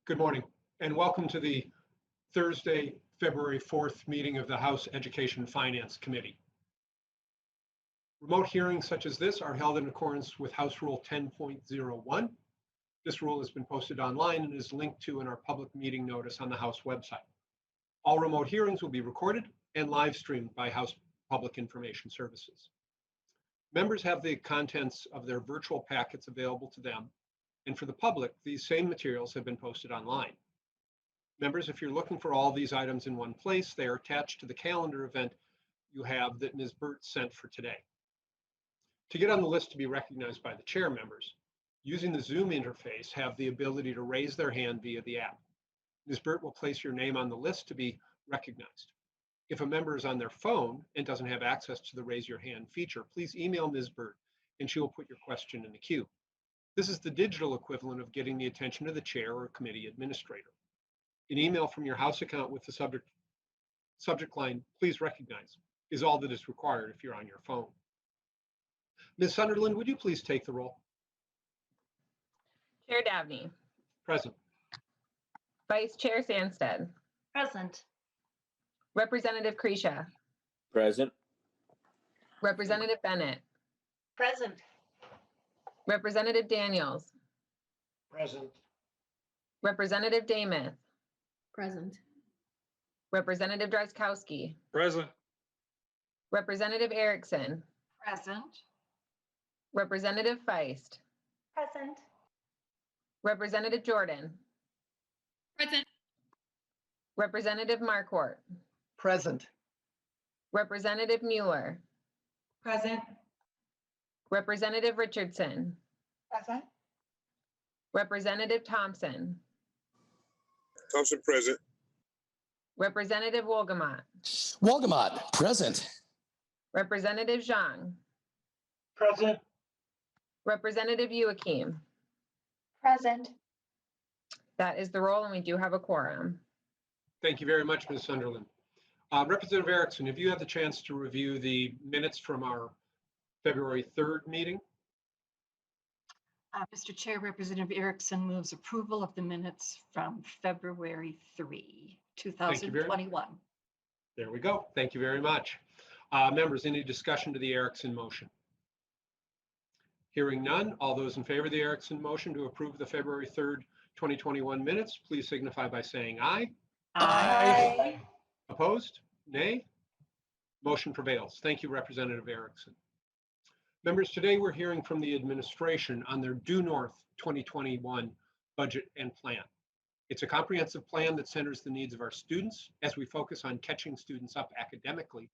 Good morning and welcome to the Thursday, February 4th meeting of the House Education and Finance Committee. Remote hearings such as this are held in accordance with House Rule 10.01. This rule has been posted online and is linked to in our public meeting notice on the House website. All remote hearings will be recorded and live streamed by House Public Information Services. Members have the contents of their virtual packets available to them. And for the public, these same materials have been posted online. Members, if you're looking for all these items in one place, they are attached to the calendar event you have that Ms. Burt sent for today. To get on the list to be recognized by the chair, members, using the Zoom interface, have the ability to raise their hand via the app. Ms. Burt will place your name on the list to be recognized. If a member is on their phone and doesn't have access to the raise your hand feature, please email Ms. Burt and she will put your question in the queue. This is the digital equivalent of getting the attention of the chair or committee administrator. An email from your House account with the subject line, please recognize, is all that is required if you're on your phone. Ms. Sunderland, would you please take the roll? Chair Dabney. Present. Vice Chair Sandsted. Present. Representative Kresha. Present. Representative Bennett. Present. Representative Daniels. Present. Representative Damath. Present. Representative Drazkowski. Present. Representative Erickson. Present. Representative Feist. Present. Representative Jordan. Present. Representative Marquardt. Present. Representative Mueller. Present. Representative Richardson. Present. Representative Thompson. Thompson present. Representative Wolgamott. Wolgamott, present. Representative Zhang. Present. Representative Joachim. Present. That is the roll, and we do have a quorum. Thank you very much, Ms. Sunderland. Representative Erickson, have you had the chance to review the minutes from our February 3rd meeting? Mr. Chair, Representative Erickson moves approval of the minutes from February 3, 2021. There we go. Thank you very much. Members, any discussion to the Erickson motion? Hearing none, all those in favor of the Erickson motion to approve the February 3rd, 2021 minutes, please signify by saying aye. Aye. Opposed? Nay? Motion prevails. Thank you, Representative Erickson. Members, today we're hearing from the administration on their Due North 2021 budget and plan. It's a comprehensive plan that centers the needs of our students as we focus on catching students up academically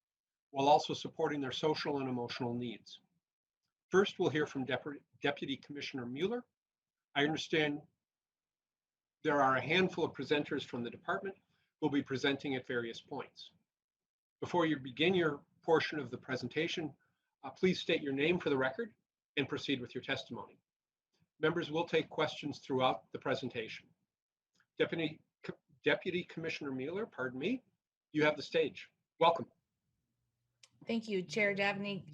while also supporting their social and emotional needs. First, we'll hear from Deputy Commissioner Mueller. I understand there are a handful of presenters from the department who will be presenting at various points. Before you begin your portion of the presentation, please state your name for the record and proceed with your testimony. Members will take questions throughout the presentation. Deputy Commissioner Mueller, pardon me, you have the stage. Welcome. Thank you, Chair Dabney.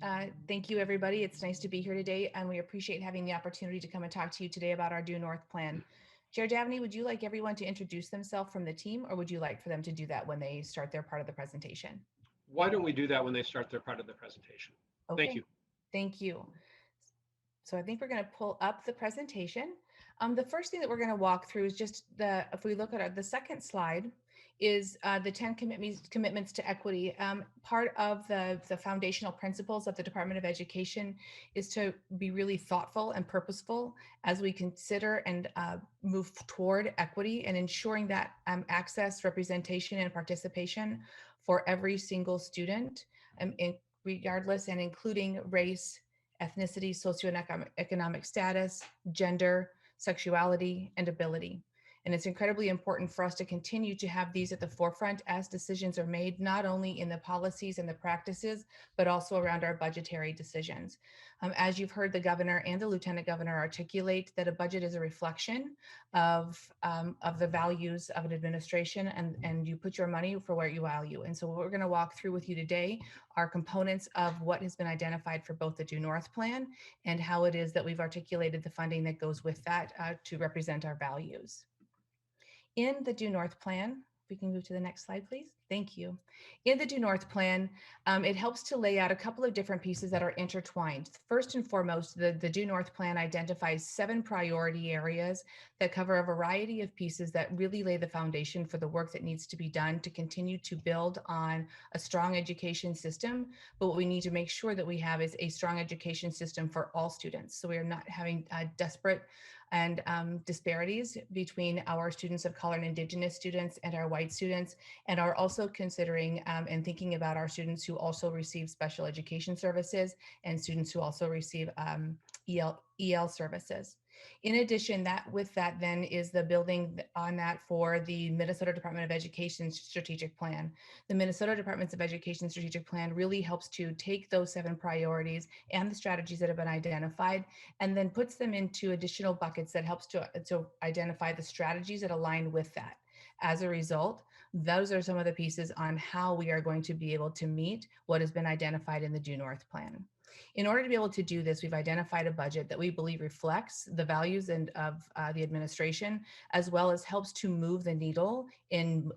Thank you, everybody. It's nice to be here today, and we appreciate having the opportunity to come and talk to you today about our Due North plan. Chair Dabney, would you like everyone to introduce themselves from the team, or would you like for them to do that when they start their part of the presentation? Why don't we do that when they start their part of the presentation? Okay. Thank you. Thank you. So I think we're going to pull up the presentation. The first thing that we're going to walk through is just if we look at the second slide, is the 10 commitments to equity. Part of the foundational principles of the Department of Education is to be really thoughtful and purposeful as we consider and move toward equity and ensuring that access, representation, and participation for every single student, regardless and including race, ethnicity, socioeconomic status, gender, sexuality, and ability. And it's incredibly important for us to continue to have these at the forefront as decisions are made, not only in the policies and the practices, but also around our budgetary decisions. As you've heard the governor and the lieutenant governor articulate, that a budget is a reflection of the values of an administration, and you put your money for where you value. And so what we're going to walk through with you today are components of what has been identified for both the Due North plan and how it is that we've articulated the funding that goes with that to represent our values. In the Due North Plan, we can move to the next slide, please. Thank you. In the Due North Plan, it helps to lay out a couple of different pieces that are intertwined. First and foremost, the Due North Plan identifies 7 priority areas that cover a variety of pieces that really lay the foundation for the work that needs to be done to continue to build on a strong education system. But what we need to make sure that we have is a strong education system for all students. So we are not having desperate and disparities between our students of color and Indigenous students and our white students, and are also considering and thinking about our students who also receive special education services and students who also receive EL services. In addition, with that then is the building on that for the Minnesota Department of Education Strategic Plan. The Minnesota Department of Education Strategic Plan really helps to take those 7 priorities and the strategies that have been identified and then puts them into additional buckets that helps to identify the strategies that align with that. As a result, those are some of the pieces on how we are going to be able to meet what has been identified in the Due North Plan. In order to be able to do this, we've identified a budget that we believe reflects the values of the administration, as well as helps to move the needle in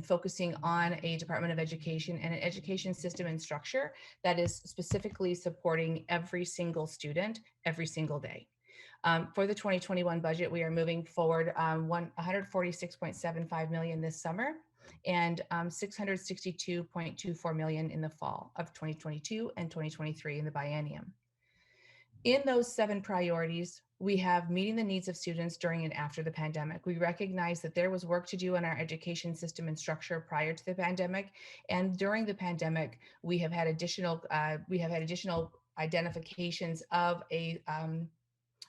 focusing on a Department of Education and an education system and structure that is specifically supporting every single student every single day. For the 2021 budget, we are moving forward 146.75 million this summer and 662.24 million in the fall of 2022 and 2023 in the biennium. In those 7 priorities, we have meeting the needs of students during and after the pandemic. We recognize that there was work to do in our education system and structure prior to the pandemic, and during the pandemic, we have had additional identifications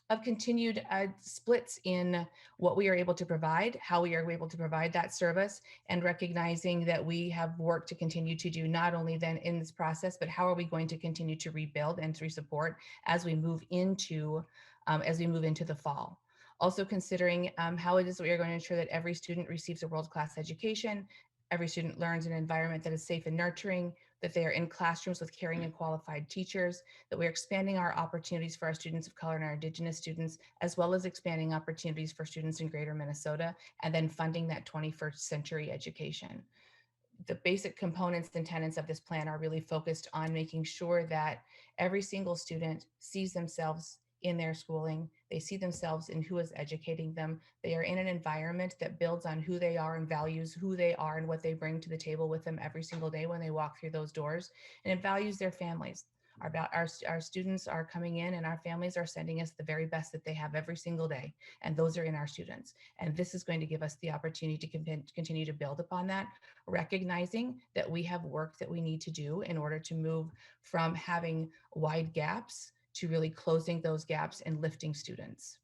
of continued splits in what we are able to provide, how we are able to provide that service, and recognizing that we have work to continue to do, not only then in this process, but how are we going to continue to rebuild and to support as we move into the fall. Also considering how it is that we are going to ensure that every student receives a world-class education, every student learns in an environment that is safe and nurturing, that they are in classrooms with caring and qualified teachers, that we're expanding our opportunities for our students of color and our Indigenous students, as well as expanding opportunities for students in Greater Minnesota, and then funding that 21st century education. The basic components and tenets of this plan are really focused on making sure that every single student sees themselves in their schooling. They see themselves in who is educating them. They are in an environment that builds on who they are and values who they are and what they bring to the table with them every single day when they walk through those doors. And it values their families. Our students are coming in and our families are sending us the very best that they have every single day. And those are in our students. And this is going to give us the opportunity to continue to build upon that, recognizing that we have work that we need to do in order to move from having wide gaps to really closing those gaps and lifting students.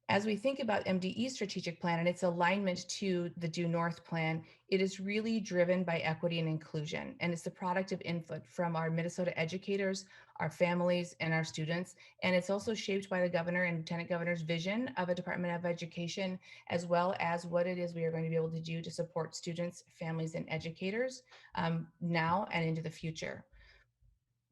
As we think about MDE Strategic Plan and its alignment to the Due North Plan, it is really driven by equity and inclusion, and it's the product of input from our Minnesota educators, our families, and our students. And it's also shaped by the governor and lieutenant governor's vision of a Department of Education, as well as what it is we are going to be able to do to support students, families, and educators now and into the future.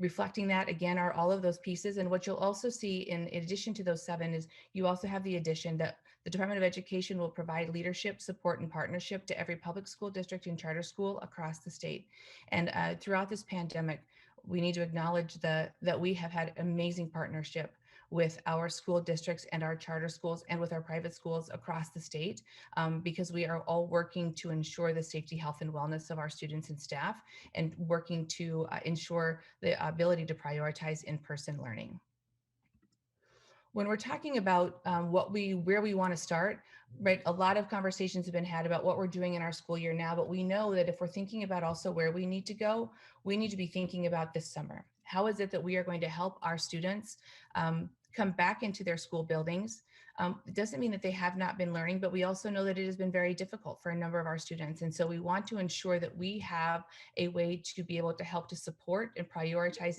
Reflecting that again are all of those pieces. And what you'll also see in addition to those 7 is you also have the addition that the Department of Education will provide leadership, support, and partnership to every public school district and charter school across the state. And throughout this pandemic, we need to acknowledge that we have had amazing partnership with our school districts and our charter schools and with our private schools across the state, because we are all working to ensure the safety, health, and wellness of our students and staff, and working to ensure the ability to prioritize in-person learning. When we're talking about where we want to start, right, a lot of conversations have been had about what we're doing in our school year now, but we know that if we're thinking about also where we need to go, we need to be thinking about this summer. How is it that we are going to help our students come back into their school buildings? It doesn't mean that they have not been learning, but we also know that it has been very difficult for a number of our students. And so we want to ensure that we have a way to be able to help to support and prioritize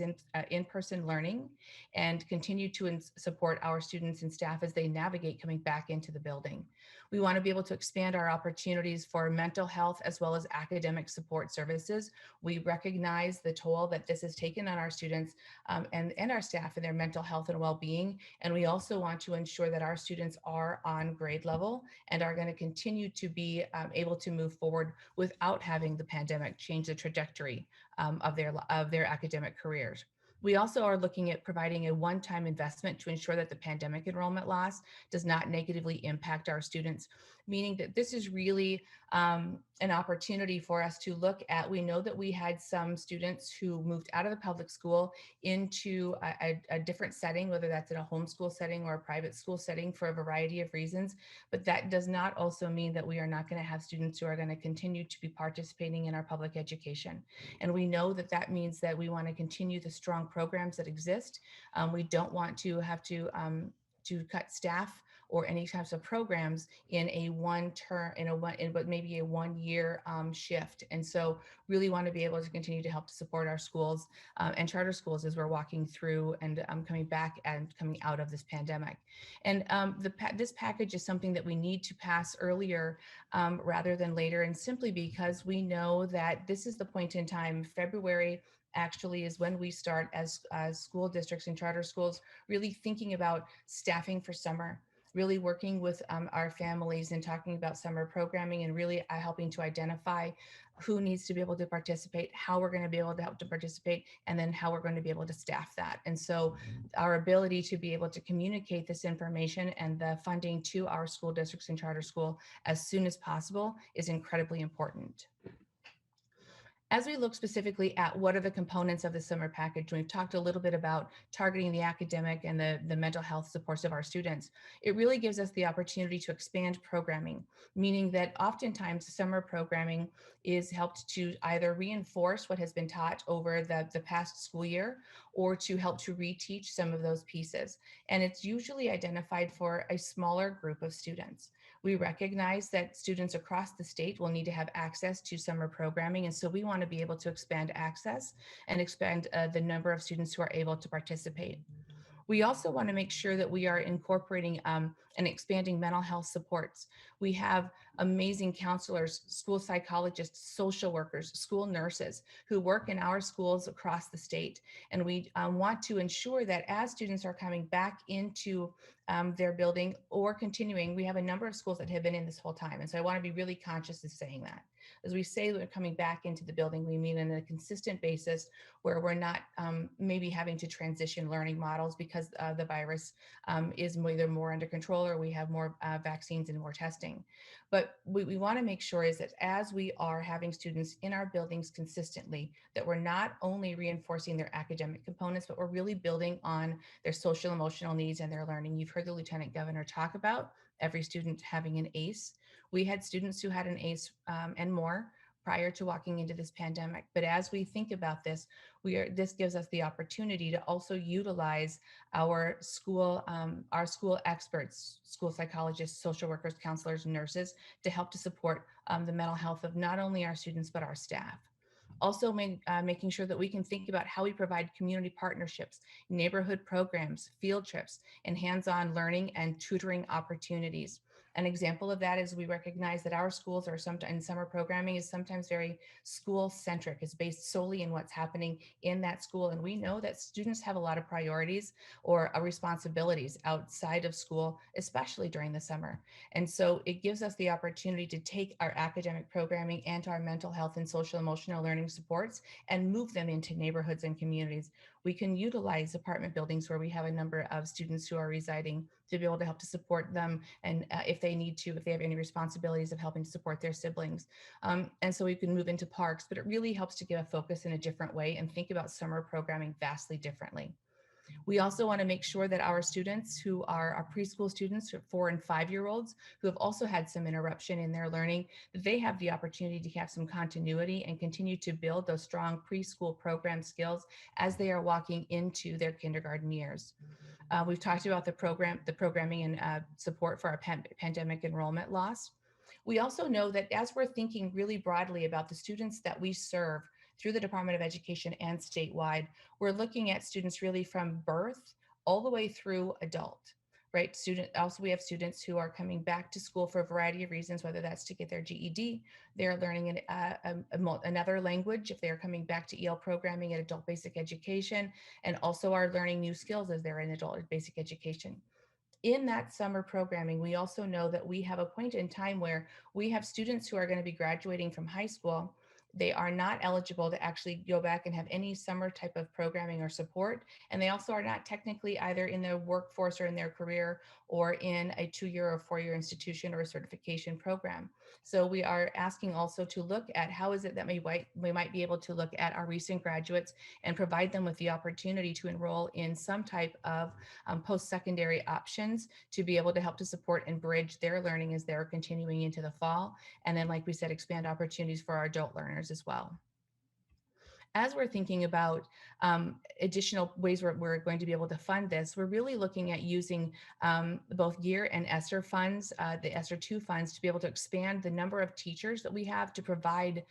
in-person learning and continue to support our students and staff as they navigate coming back into the building. We want to be able to expand our opportunities for mental health as well as academic support services. We recognize the toll that this has taken on our students and our staff and their mental health and well-being. And we also want to ensure that our students are on grade level and are going to continue to be able to move forward without having the pandemic change the trajectory of their academic careers. We also are looking at providing a one-time investment to ensure that the pandemic enrollment loss does not negatively impact our students, meaning that this is really an opportunity for us to look at. We know that we had some students who moved out of the public school into a different setting, whether that's in a homeschool setting or a private school setting for a variety of reasons. But that does not also mean that we are not going to have students who are going to continue to be participating in our public education. And we know that that means that we want to continue the strong programs that exist. We don't want to have to cut staff or any types of programs in a but maybe a 1 year shift. And so really want to be able to continue to help to support our schools and charter schools as we're walking through and coming back and coming out of this pandemic. And this package is something that we need to pass earlier rather than later, and simply because we know that this is the point in time. February actually is when we start as school districts and charter schools really thinking about staffing for summer, really working with our families and talking about summer programming, and really helping to identify who needs to be able to participate, how we're going to be able to help to participate, and then how we're going to be able to staff that. And so our ability to be able to communicate this information and the funding to our school districts and charter school as soon as possible is incredibly important. As we look specifically at what are the components of the summer package, we've talked a little bit about targeting the academic and the mental health supports of our students. It really gives us the opportunity to expand programming, meaning that oftentimes summer programming is helped to either reinforce what has been taught over the past school year or to help to reteach some of those pieces. And it's usually identified for a smaller group of students. We recognize that students across the state will need to have access to summer programming. And so we want to be able to expand access and expand the number of students who are able to participate. We also want to make sure that we are incorporating and expanding mental health supports. We have amazing counselors, school psychologists, social workers, school nurses who work in our schools across the state. And we want to ensure that as students are coming back into their building or continuing, we have a number of schools that have been in this whole time. And so I want to be really conscious of saying that. As we say we're coming back into the building, we mean on a consistent basis where we're not maybe having to transition learning models because the virus is either more under control or we have more vaccines and more testing. But what we want to make sure is that as we are having students in our buildings consistently, that we're not only reinforcing their academic components, but we're really building on their social emotional needs and their learning. You've heard the Lieutenant Governor talk about every student having an ACE. We had students who had an ACE and more prior to walking into this pandemic. But as we think about this, this gives us the opportunity to also utilize our school experts, school psychologists, social workers, counselors, and nurses to help to support the mental health of not only our students, but our staff. Also making sure that we can think about how we provide community partnerships, neighborhood programs, field trips, and hands-on learning and tutoring opportunities. An example of that is we recognize that our schools are sometimes, summer programming is sometimes very school-centric. It's based solely in what's happening in that school. And we know that students have a lot of priorities or responsibilities outside of school, especially during the summer. And so it gives us the opportunity to take our academic programming and our mental health and social emotional learning supports and move them into neighborhoods and communities. We can utilize apartment buildings where we have a number of students who are residing to be able to help to support them, and if they need to, if they have any responsibilities of helping to support their siblings. And so we can move into parks, but it really helps to give a focus in a different way and think about summer programming vastly differently. We also want to make sure that our students who are our preschool students, 4 and 5-year-olds, who have also had some interruption in their learning, that they have the opportunity to have some continuity and continue to build those strong preschool program skills as they are walking into their kindergarten years. We've talked about the programming and support for our pandemic enrollment loss. We also know that as we're thinking really broadly about the students that we serve through the Department of Education and statewide, we're looking at students really from birth all the way through adult, right? Also, we have students who are coming back to school for a variety of reasons, whether that's to get their GED, they're learning another language, if they're coming back to EL programming at adult basic education, and also are learning new skills as they're in adult basic education. In that summer programming, we also know that we have a point in time where we have students who are going to be graduating from high school. They are not eligible to actually go back and have any summer type of programming or support. And they also are not technically either in their workforce or in their career or in a 2-year or 4-year institution or a certification program. So we are asking also to look at how is it that we might be able to look at our recent graduates and provide them with the opportunity to enroll in some type of post-secondary options to be able to help to support and bridge their learning as they're continuing into the fall. And then, like we said, expand opportunities for our adult learners as well. As we're thinking about additional ways we're going to be able to fund this, we're really looking at using both GEAR and ESSER funds, the ESSER 2 funds, to be able to expand the number of teachers that we have to provide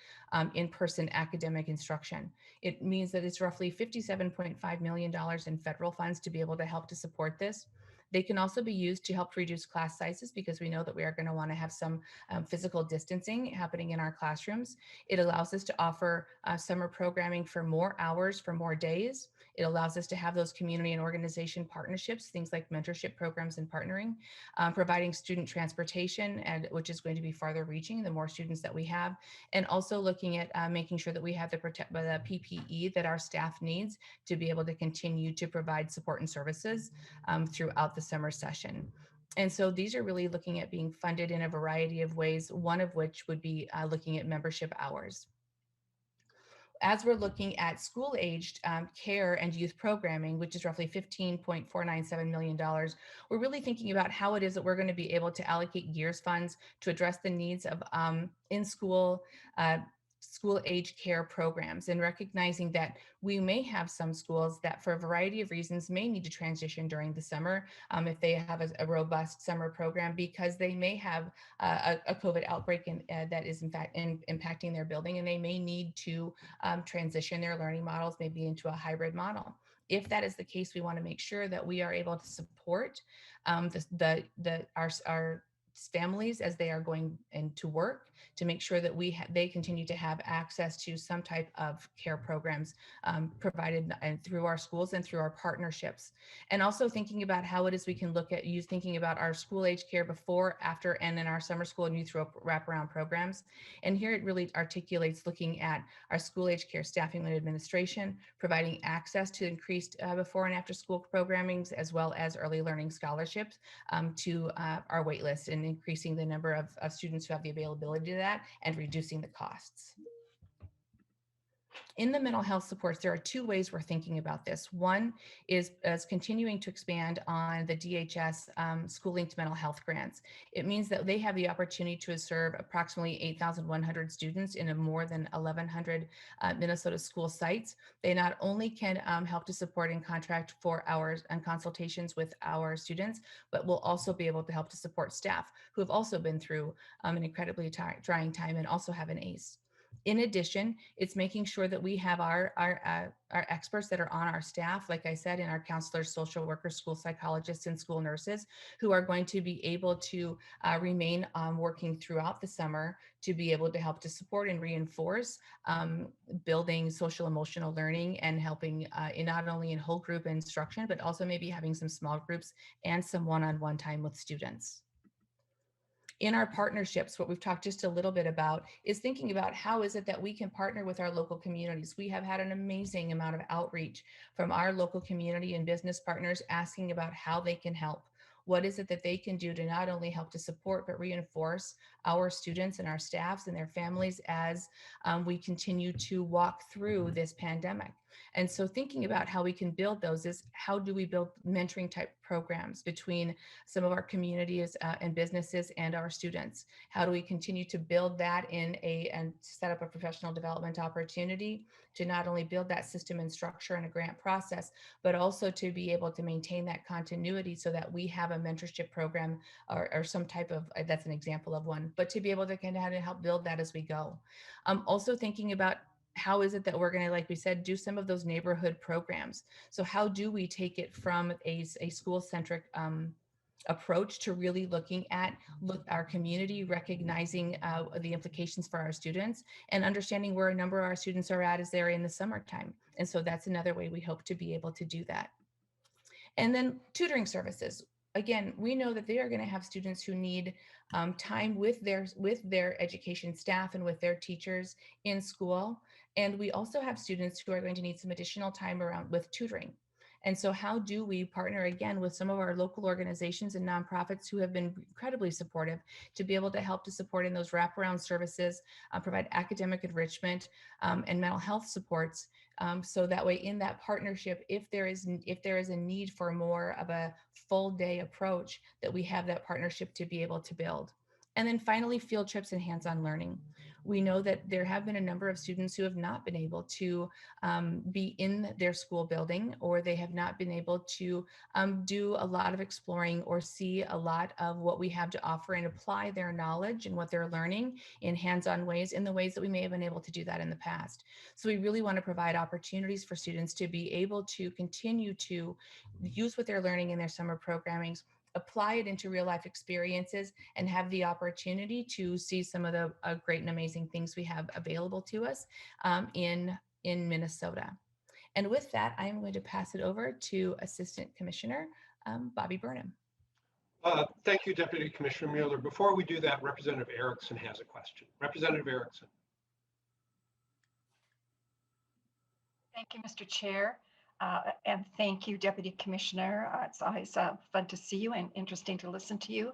in-person academic instruction. It means that it's roughly $57.5 million in federal funds to be able to help to support this. They can also be used to help reduce class sizes because we know that we are going to want to have some physical distancing happening in our classrooms. It allows us to offer summer programming for more hours, for more days. It allows us to have those community and organization partnerships, things like mentorship programs and partnering, providing student transportation, and which is going to be farther reaching the more students that we have, and also looking at making sure that we have the PPE that our staff needs to be able to continue to provide support and services throughout the summer session. And so these are really looking at being funded in a variety of ways, one of which would be looking at membership hours. As we're looking at school-aged care and youth programming, which is roughly $15.497 million, we're really thinking about how it is that we're going to be able to allocate GEARS funds to address the needs of in-school school-age care programs, and recognizing that we may have some schools that for a variety of reasons may need to transition during the summer if they have a robust summer program, because they may have a COVID outbreak that is in fact impacting their building, and they may need to transition their learning models maybe into a hybrid model. If that is the case, we want to make sure that we are able to support our families as they are going into work, to make sure that they continue to have access to some type of care programs provided and through our schools and through our partnerships. And also thinking about how it is we can look at thinking about our school age care before, after, and in our summer school and youth wraparound programs. And here it really articulates looking at our school age care staffing and administration, providing access to increased before and after school programmings, as well as early learning scholarships to our wait list, and increasing the number of students who have the availability to that and reducing the costs. In the mental health supports, there are two ways we're thinking about this. One is continuing to expand on the DHS school-linked mental health grants. It means that they have the opportunity to serve approximately 8,100 students in more than 1,100 Minnesota school sites. They not only can help to support and contract for hours and consultations with our students, but will also be able to help to support staff who have also been through an incredibly trying time and also have an ACE. In addition, it's making sure that we have our experts that are on our staff, like I said, in our counselors, social workers, school psychologists, and school nurses, who are going to be able to remain working throughout the summer to be able to help to support and reinforce building social emotional learning and helping not only in whole group instruction, but also maybe having some small groups and some one-on-one time with students. In our partnerships, what we've talked just a little bit about is thinking about how is it that we can partner with our local communities. We have had an amazing amount of outreach from our local community and business partners asking about how they can help. What is it that they can do to not only help to support, but reinforce our students and our staffs and their families as we continue to walk through this pandemic. And so thinking about how we can build those is how do we build mentoring type programs between some of our communities and businesses and our students? How do we continue to build that and set up a professional development opportunity to not only build that system and structure and a grant process, but also to be able to maintain that continuity so that we have a mentorship program or some type of, that's an example of one, but to be able to kind of help build that as we go. Also thinking about how is it that we're going to, like we said, do some of those neighborhood programs? So how do we take it from a school-centric approach to really looking at our community, recognizing the implications for our students and understanding where a number of our students are at as they're in the summertime. And so that's another way we hope to be able to do that. And then tutoring services. again, we know that they are going to have students who need time with their education staff and with their teachers in school. And we also have students who are going to need some additional time around with tutoring. And so how do we partner again with some of our local organizations and nonprofits who have been incredibly supportive to be able to help to support in those wraparound services, provide academic enrichment and mental health supports. So that way in that partnership, if there is a need for more of a full day approach, that we have that partnership to be able to build. And then finally, field trips and hands-on learning. We know that there have been a number of students who have not been able to be in their school building, or they have not been able to do a lot of exploring or see a lot of what we have to offer and apply their knowledge and what they're learning in hands-on ways, in the ways that we may have been able to do that in the past. So we really want to provide opportunities for students to be able to continue to use what they're learning in their summer programmings, apply it into real life experiences, and have the opportunity to see some of the great and amazing things we have available to us in Minnesota. And with that, I'm going to pass it over to Assistant Commissioner Bobby Burnham. Thank you, Deputy Commissioner Mueller. Before we do that, Representative Erickson has a question. Representative Erickson. Thank you, Mr. Chair. And thank you, Deputy Commissioner. It's always fun to see you and interesting to listen to you.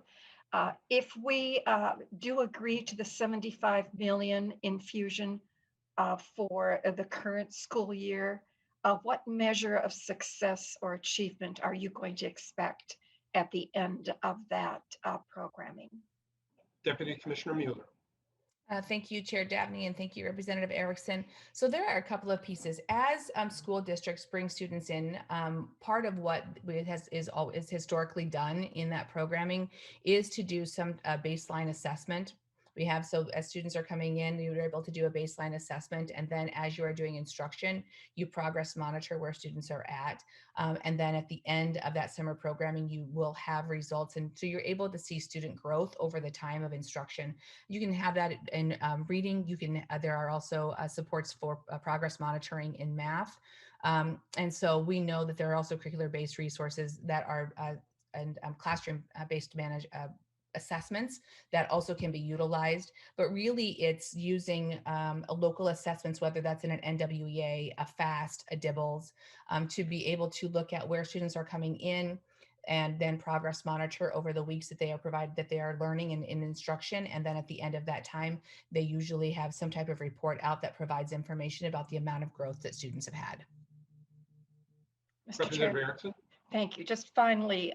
If we do agree to the 75 million infusion for the current school year, what measure of success or achievement are you going to expect at the end of that programming? Deputy Commissioner Mueller. Thank you, Chair Dabney, and thank you, Representative Erickson. So there are a couple of pieces. As school districts bring students in, part of what is historically done in that programming is to do some baseline assessment. We have, so as students are coming in, you're able to do a baseline assessment, and then as you are doing instruction, you progress monitor where students are at. And then at the end of that summer programming, you will have results. And so you're able to see student growth over the time of instruction. You can have that in reading. You can, there are also supports for progress monitoring in math. And so we know that there are also curricular-based resources that are and classroom-based assessments that also can be utilized, but really it's using a local assessments, whether that's in an NWEA, a FAST, a DIBELS, to be able to look at where students are coming in and then progress monitor over the weeks that they are provided, that they are learning in instruction. And then at the end of that time, they usually have some type of report out that provides information about the amount of growth that students have had. Mr. Representative Chair. Erickson. Thank you. Just finally,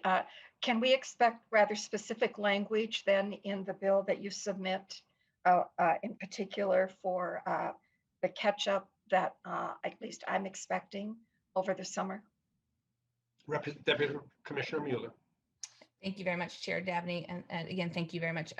can we expect rather specific language then in the bill that you submit, in particular for the catch-up that at least I'm expecting over the summer? Deputy Commissioner Mueller. Thank you very much, Chair Dabney. And again, thank you very much,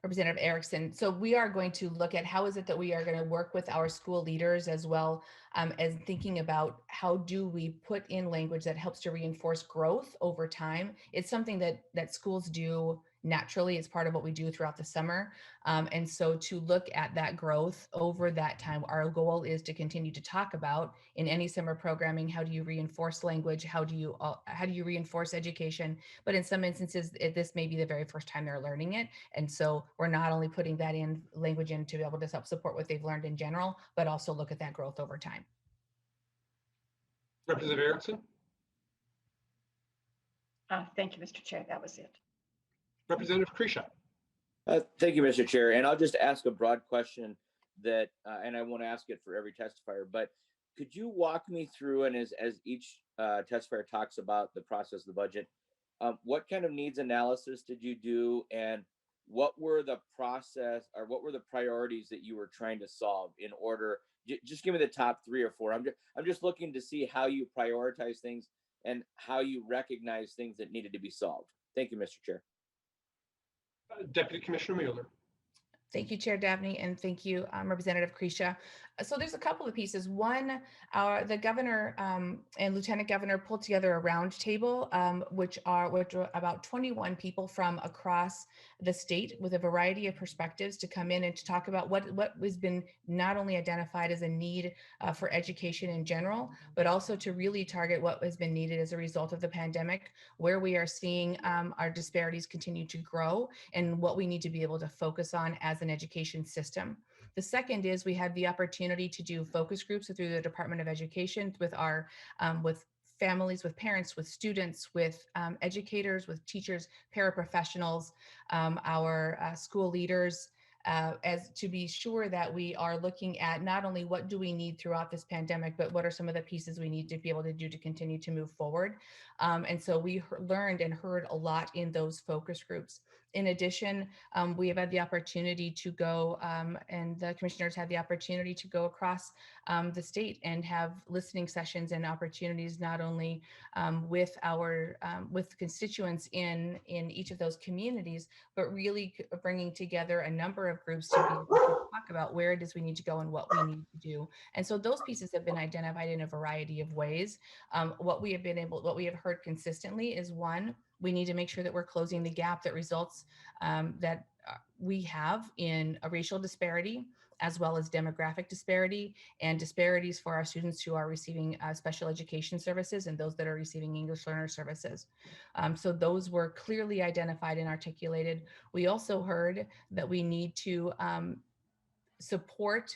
Representative Erickson. So we are going to look at how is it that we are going to work with our school leaders as well as thinking about how do we put in language that helps to reinforce growth over time. It's something that schools do naturally. It's part of what we do throughout the summer. And so to look at that growth over that time, our goal is to continue to talk about in any summer programming, how do you reinforce language? How do you reinforce education? But in some instances, this may be the very first time they're learning it. And so we're not only putting that in language in to be able to help support what they've learned in general, but also look at that growth over time. Representative Erickson. Thank you, Mr. Chair. That was it. Representative Kresha. Thank you, Mr. Chair. And I'll just ask a broad question that, and I won't ask it for every testifier, but could you walk me through, and as each testifier talks about the process of the budget, what kind of needs analysis did you do, and what were the process, or what were the priorities that you were trying to solve in order? Just give me the top 3 or 4. I'm just looking to see how you prioritize things and how you recognize things that needed to be solved. Thank you, Mr. Chair. Deputy Commissioner Mueller. Thank you, Chair Dabney, and thank you, Representative Kresha. So there's a couple of pieces. One, the governor and lieutenant governor pulled together a roundtable, which are about 21 people from across the state with a variety of perspectives to come in and to talk about what has been not only identified as a need for education in general, but also to really target what has been needed as a result of the pandemic, where we are seeing our disparities continue to grow, and what we need to be able to focus on as an education system. The second is we had the opportunity to do focus groups through the Department of Education with our with families, with parents, with students, with educators, with teachers, paraprofessionals, our school leaders, as to be sure that we are looking at not only what do we need throughout this pandemic, but what are some of the pieces we need to be able to do to continue to move forward. And so we learned and heard a lot in those focus groups. In addition, we have had the opportunity to go, and the commissioners had the opportunity to go across the state and have listening sessions and opportunities, not only with our with constituents in each of those communities, but really bringing together a number of groups to be able to talk about where it is we need to go and what we need to do. And so those pieces have been identified in a variety of ways. What we have heard consistently is, one, we need to make sure that we're closing the gap that results that we have in a racial disparity, as well as demographic disparity and disparities for our students who are receiving special education services and those that are receiving English learner services. So those were clearly identified and articulated. We also heard that we need to support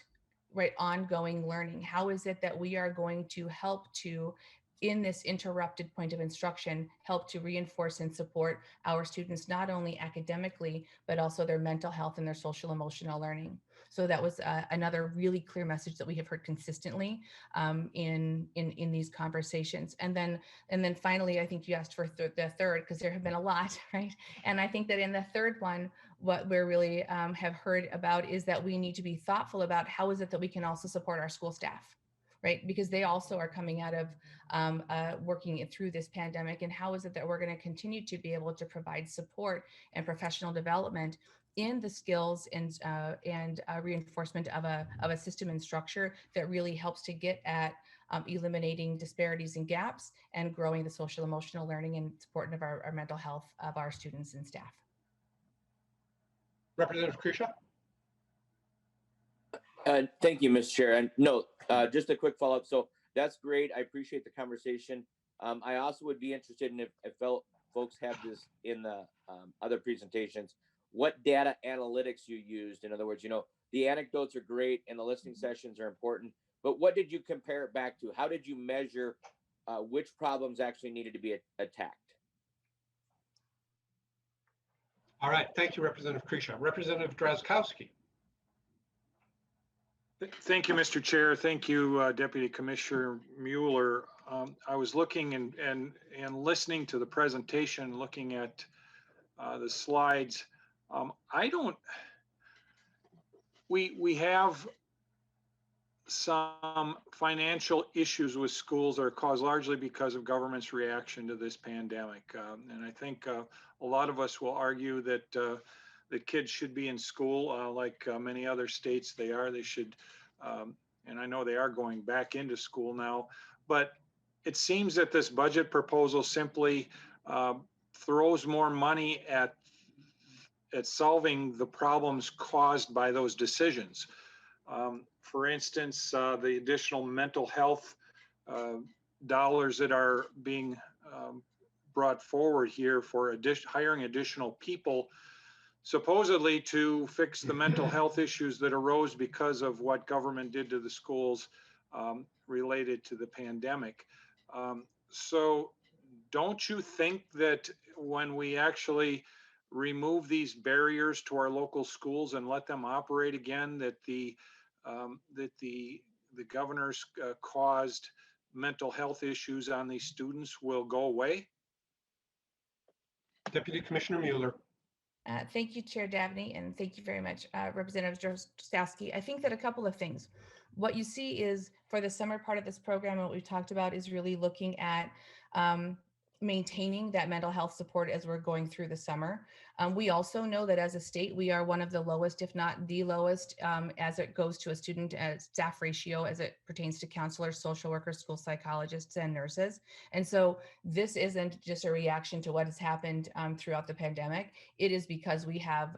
ongoing learning. How is it that we are going to help to, in this interrupted point of instruction, help to reinforce and support our students, not only academically, but also their mental health and their social emotional learning. So that was another really clear message that we have heard consistently in these conversations. And then finally, I think you asked for the third, because there have been a lot, right? And I think that in the third one, what we're really have heard about is that we need to be thoughtful about how is it that we can also support our school staff, right? Because they also are coming out of working through this pandemic, and how is it that we're going to continue to be able to provide support and professional development in the skills and reinforcement of a system and structure that really helps to get at eliminating disparities and gaps and growing the social emotional learning and support of our mental health of our students and staff. Representative Krisha? Thank you, Ms. Chair. And no, just a quick follow-up. So that's great. I appreciate the conversation. I also would be interested in if fellow folks have this in the other presentations, what data analytics you used. In other words, the anecdotes are great and the listening sessions are important, but what did you compare it back to? How did you measure which problems actually needed to be attacked? All right, thank you, Representative Krisha. Representative Drazkowski. Thank you, Mr. Chair. Thank you, Deputy Commissioner Mueller. I was looking and listening to the presentation, looking at the slides. We have some financial issues with schools that are caused largely because of government's reaction to this pandemic. And I think a lot of us will argue that the kids should be in school like many other states they should, and I know they are going back into school now, but it seems that this budget proposal simply throws more money at solving the problems caused by those decisions. For instance, the additional mental health dollars that are being brought forward here for hiring additional people, supposedly to fix the mental health issues that arose because of what government did to the schools related to the pandemic. So don't you think that when we actually remove these barriers to our local schools and let them operate again, that the governor's caused mental health issues on these students will go away? Deputy Commissioner Mueller. Thank you, Chair Dabney, and thank you very much, Representative Drazkowski. I think that a couple of things. What you see is for the summer part of this program, what we've talked about is really looking at maintaining that mental health support as we're going through the summer. We also know that as a state, we are one of the lowest, if not the lowest, as it goes to a student staff ratio as it pertains to counselors, social workers, school psychologists, and nurses. And so this isn't just a reaction to what has happened throughout the pandemic. It is because we have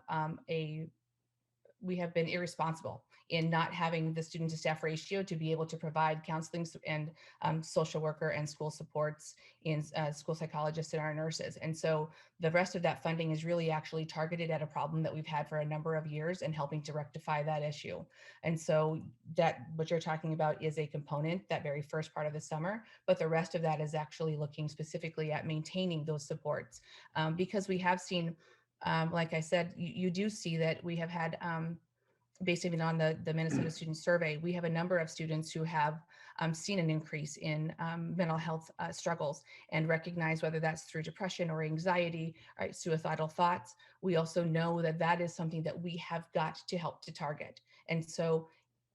been irresponsible in not having the student to staff ratio to be able to provide counseling and social worker and school supports in school psychologists and our nurses. And so the rest of that funding is really actually targeted at a problem that we've had for a number of years and helping to rectify that issue. And so that what you're talking about is a component, that very first part of the summer, but the rest of that is actually looking specifically at maintaining those supports because we have seen, like I said, you do see that we have had based even on the Minnesota Student Survey, we have a number of students who have seen an increase in mental health struggles and recognize whether that's through depression or anxiety, right, suicidal thoughts. We also know that that is something that we have got to help to target. And so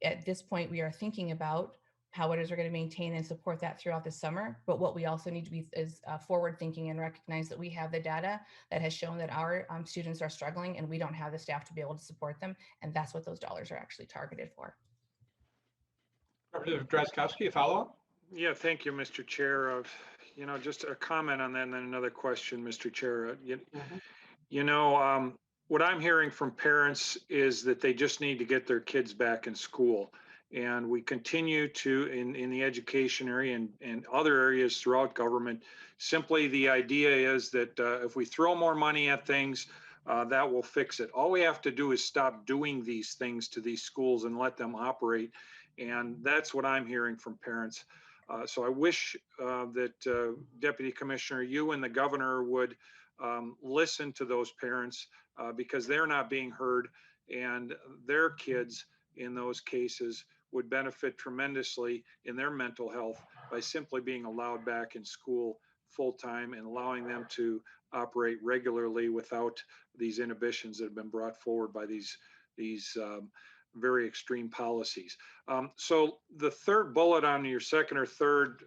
at this point, we are thinking about how it is we're going to maintain and support that throughout the summer. But what we also need to be is forward thinking and recognize that we have the data that has shown that our students are struggling and we don't have the staff to be able to support them. And that's what those dollars are actually targeted for. Representative Drazkowski, a follow-up? Yeah, thank you, Mr. Chair. You know, just a comment on that and then another question, Mr. Chair. You know, what I'm hearing from parents is that they just need to get their kids back in school. And we continue to, in the education area and other areas throughout government, simply the idea is that if we throw more money at things, that will fix it. All we have to do is stop doing these things to these schools and let them operate. And that's what I'm hearing from parents. So I wish that Deputy Commissioner, you and the governor would listen to those parents because they're not being heard, and their kids in those cases would benefit tremendously in their mental health by simply being allowed back in school full time and allowing them to operate regularly without these inhibitions that have been brought forward by these very extreme policies. So the third bullet on your second or third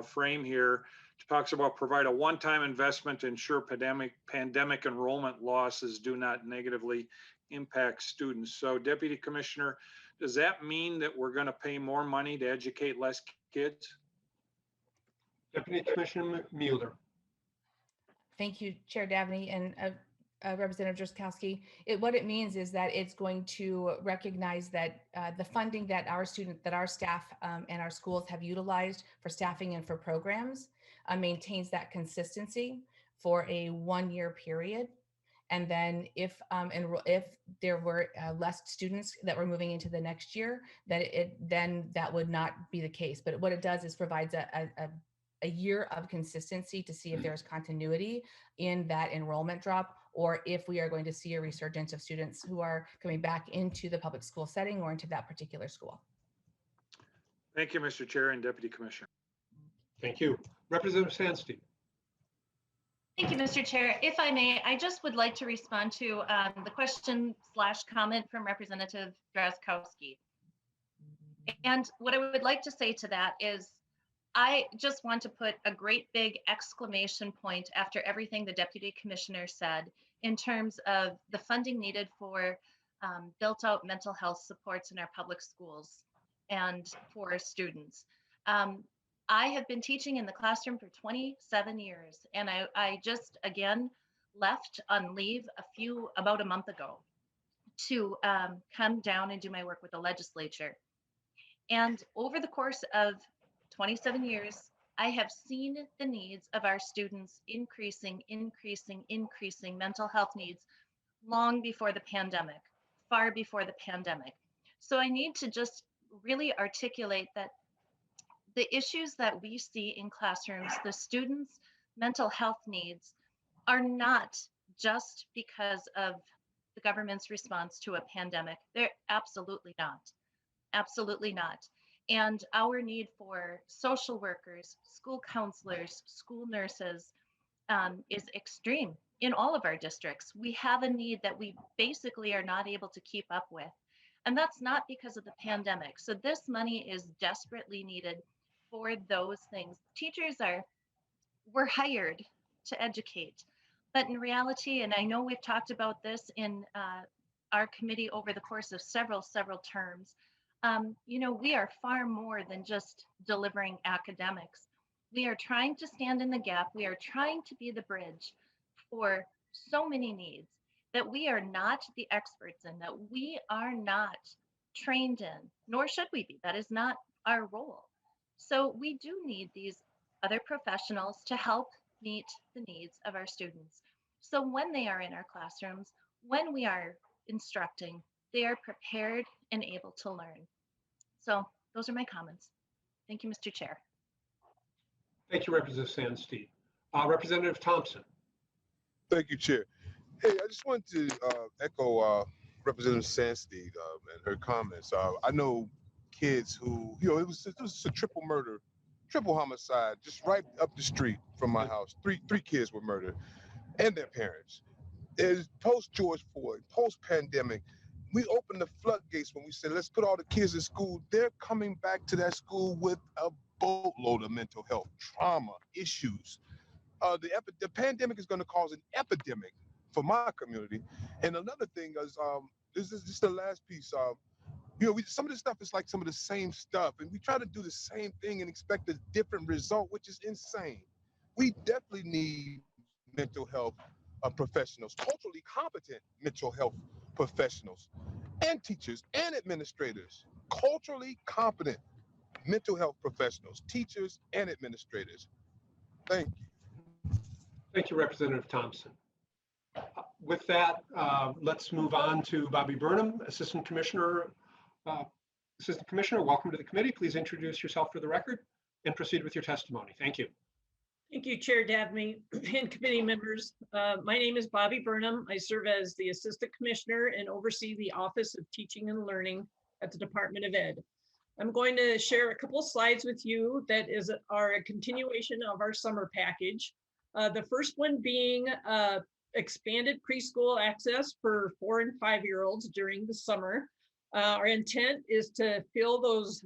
frame here talks about provide a one-time investment to ensure pandemic enrollment losses do not negatively impact students. So Deputy Commissioner, does that mean that we're going to pay more money to educate less kids? Deputy Commissioner Mueller. Thank you, Chair Davney and Representative Drazkowski. What it means is that it's going to recognize that the funding that our staff and our schools have utilized for staffing and for programs maintains that consistency for a 1-year period. And then if there were less students that were moving into the next year, then that would not be the case. But what it does is provides a year of consistency to see if there's continuity in that enrollment drop, or if we are going to see a resurgence of students who are coming back into the public school setting or into that particular school. Thank you, Mr. Chair and Deputy Commissioner. Thank you. Representative Sanstein. Thank you, Mr. Chair. If I may, I just would like to respond to the question/comment from Representative Drazkowski. And what I would like to say to that is, I just want to put a great big exclamation point after everything the Deputy Commissioner said in terms of the funding needed for built out mental health supports in our public schools and for our students. I have been teaching in the classroom for 27 years, and I just, again, left on leave about a month ago to come down and do my work with the legislature. And over the course of 27 years, I have seen the needs of our students increasing mental health needs long before the pandemic, far before the pandemic. So I need to just really articulate that the issues that we see in classrooms, the students' mental health needs, are not just because of the government's response to a pandemic. They're absolutely not. Absolutely not. And our need for social workers, school counselors, school nurses is extreme in all of our districts. We have a need that we basically are not able to keep up with. And that's not because of the pandemic. So this money is desperately needed for those things. Teachers are we're hired to educate. But in reality, and I know we've talked about this in our committee over the course of several terms, we are far more than just delivering academics. We are trying to stand in the gap. We are trying to be the bridge for so many needs that we are not the experts in, that we are not trained in, nor should we be. That is not our role. So we do need these other professionals to help meet the needs of our students. So when they are in our classrooms, when we are instructing, they are prepared and able to learn. So those are my comments. Thank you, Mr. Chair. Thank you, Representative Sandsteed. Representative Thompson. Thank you, Chair. Hey, I just wanted to echo Representative Sandsteed and her comments. I know kids who, it was a triple murder, triple homicide, just right up the street from my house. Three kids were murdered, and their parents. Is post George Floyd, post pandemic, we opened the floodgates when we said, let's put all the kids in school. They're coming back to that school with a boatload of mental health, trauma, issues. The pandemic is going to cause an epidemic for my community. And another thing is, this is just the last piece. Some of this stuff is like some of the same stuff, and we try to do the same thing and expect a different result, which is insane. We definitely need mental health professionals, culturally competent mental health professionals, and teachers and administrators, culturally competent mental health professionals, teachers and administrators. Thank you. Thank you, Representative Thompson. With that, let's move on to Bobby Burnham, Assistant Commissioner. Assistant Commissioner, welcome to the committee. Please introduce yourself for the record and proceed with your testimony. Thank you. Thank you, Chair Dabney and committee members. My name is Bobby Burnham. I serve as the Assistant Commissioner and oversee the Office of Teaching and Learning at the Department of Ed. I'm going to share a couple of slides with you that are a continuation of our summer package. The first one being expanded preschool access for 4 and 5-year-olds during the summer. Our intent is to fill those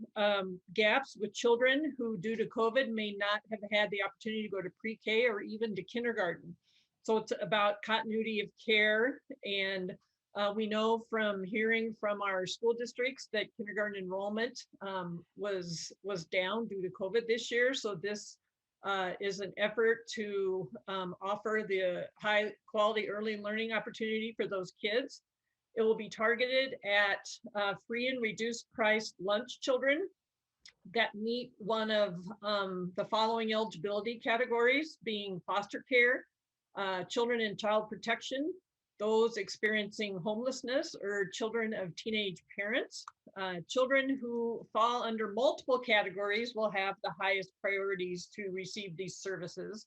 gaps with children who, due to COVID, may not have had the opportunity to go to pre-K or even to kindergarten. So it's about continuity of care. And we know from hearing from our school districts that kindergarten enrollment was down due to COVID this year. So this is an effort to offer the high quality early learning opportunity for those kids. It will be targeted at free and reduced price lunch children that meet one of the following eligibility categories, being foster care, children in child protection, those experiencing homelessness or children of teenage parents. Children who fall under multiple categories will have the highest priorities to receive these services.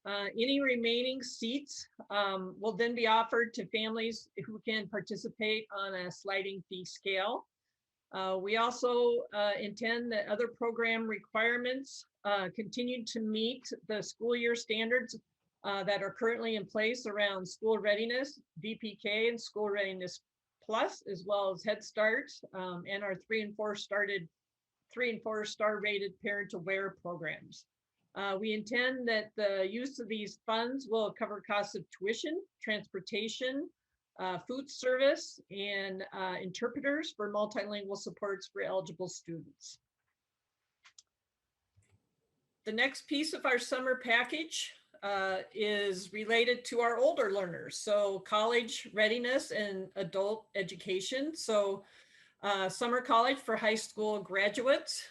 Any remaining seats will then be offered to families who can participate on a sliding fee scale. We also intend that other program requirements continue to meet the school year standards that are currently in place around school readiness, VPK, and school readiness plus, as well as Head Start and our 3 and 4 star rated parent aware programs. We intend that the use of these funds will cover costs of tuition, transportation, food service, and interpreters for multilingual supports for eligible students. The next piece of our summer package is related to our older learners, so college readiness and adult education. So summer college for high school graduates.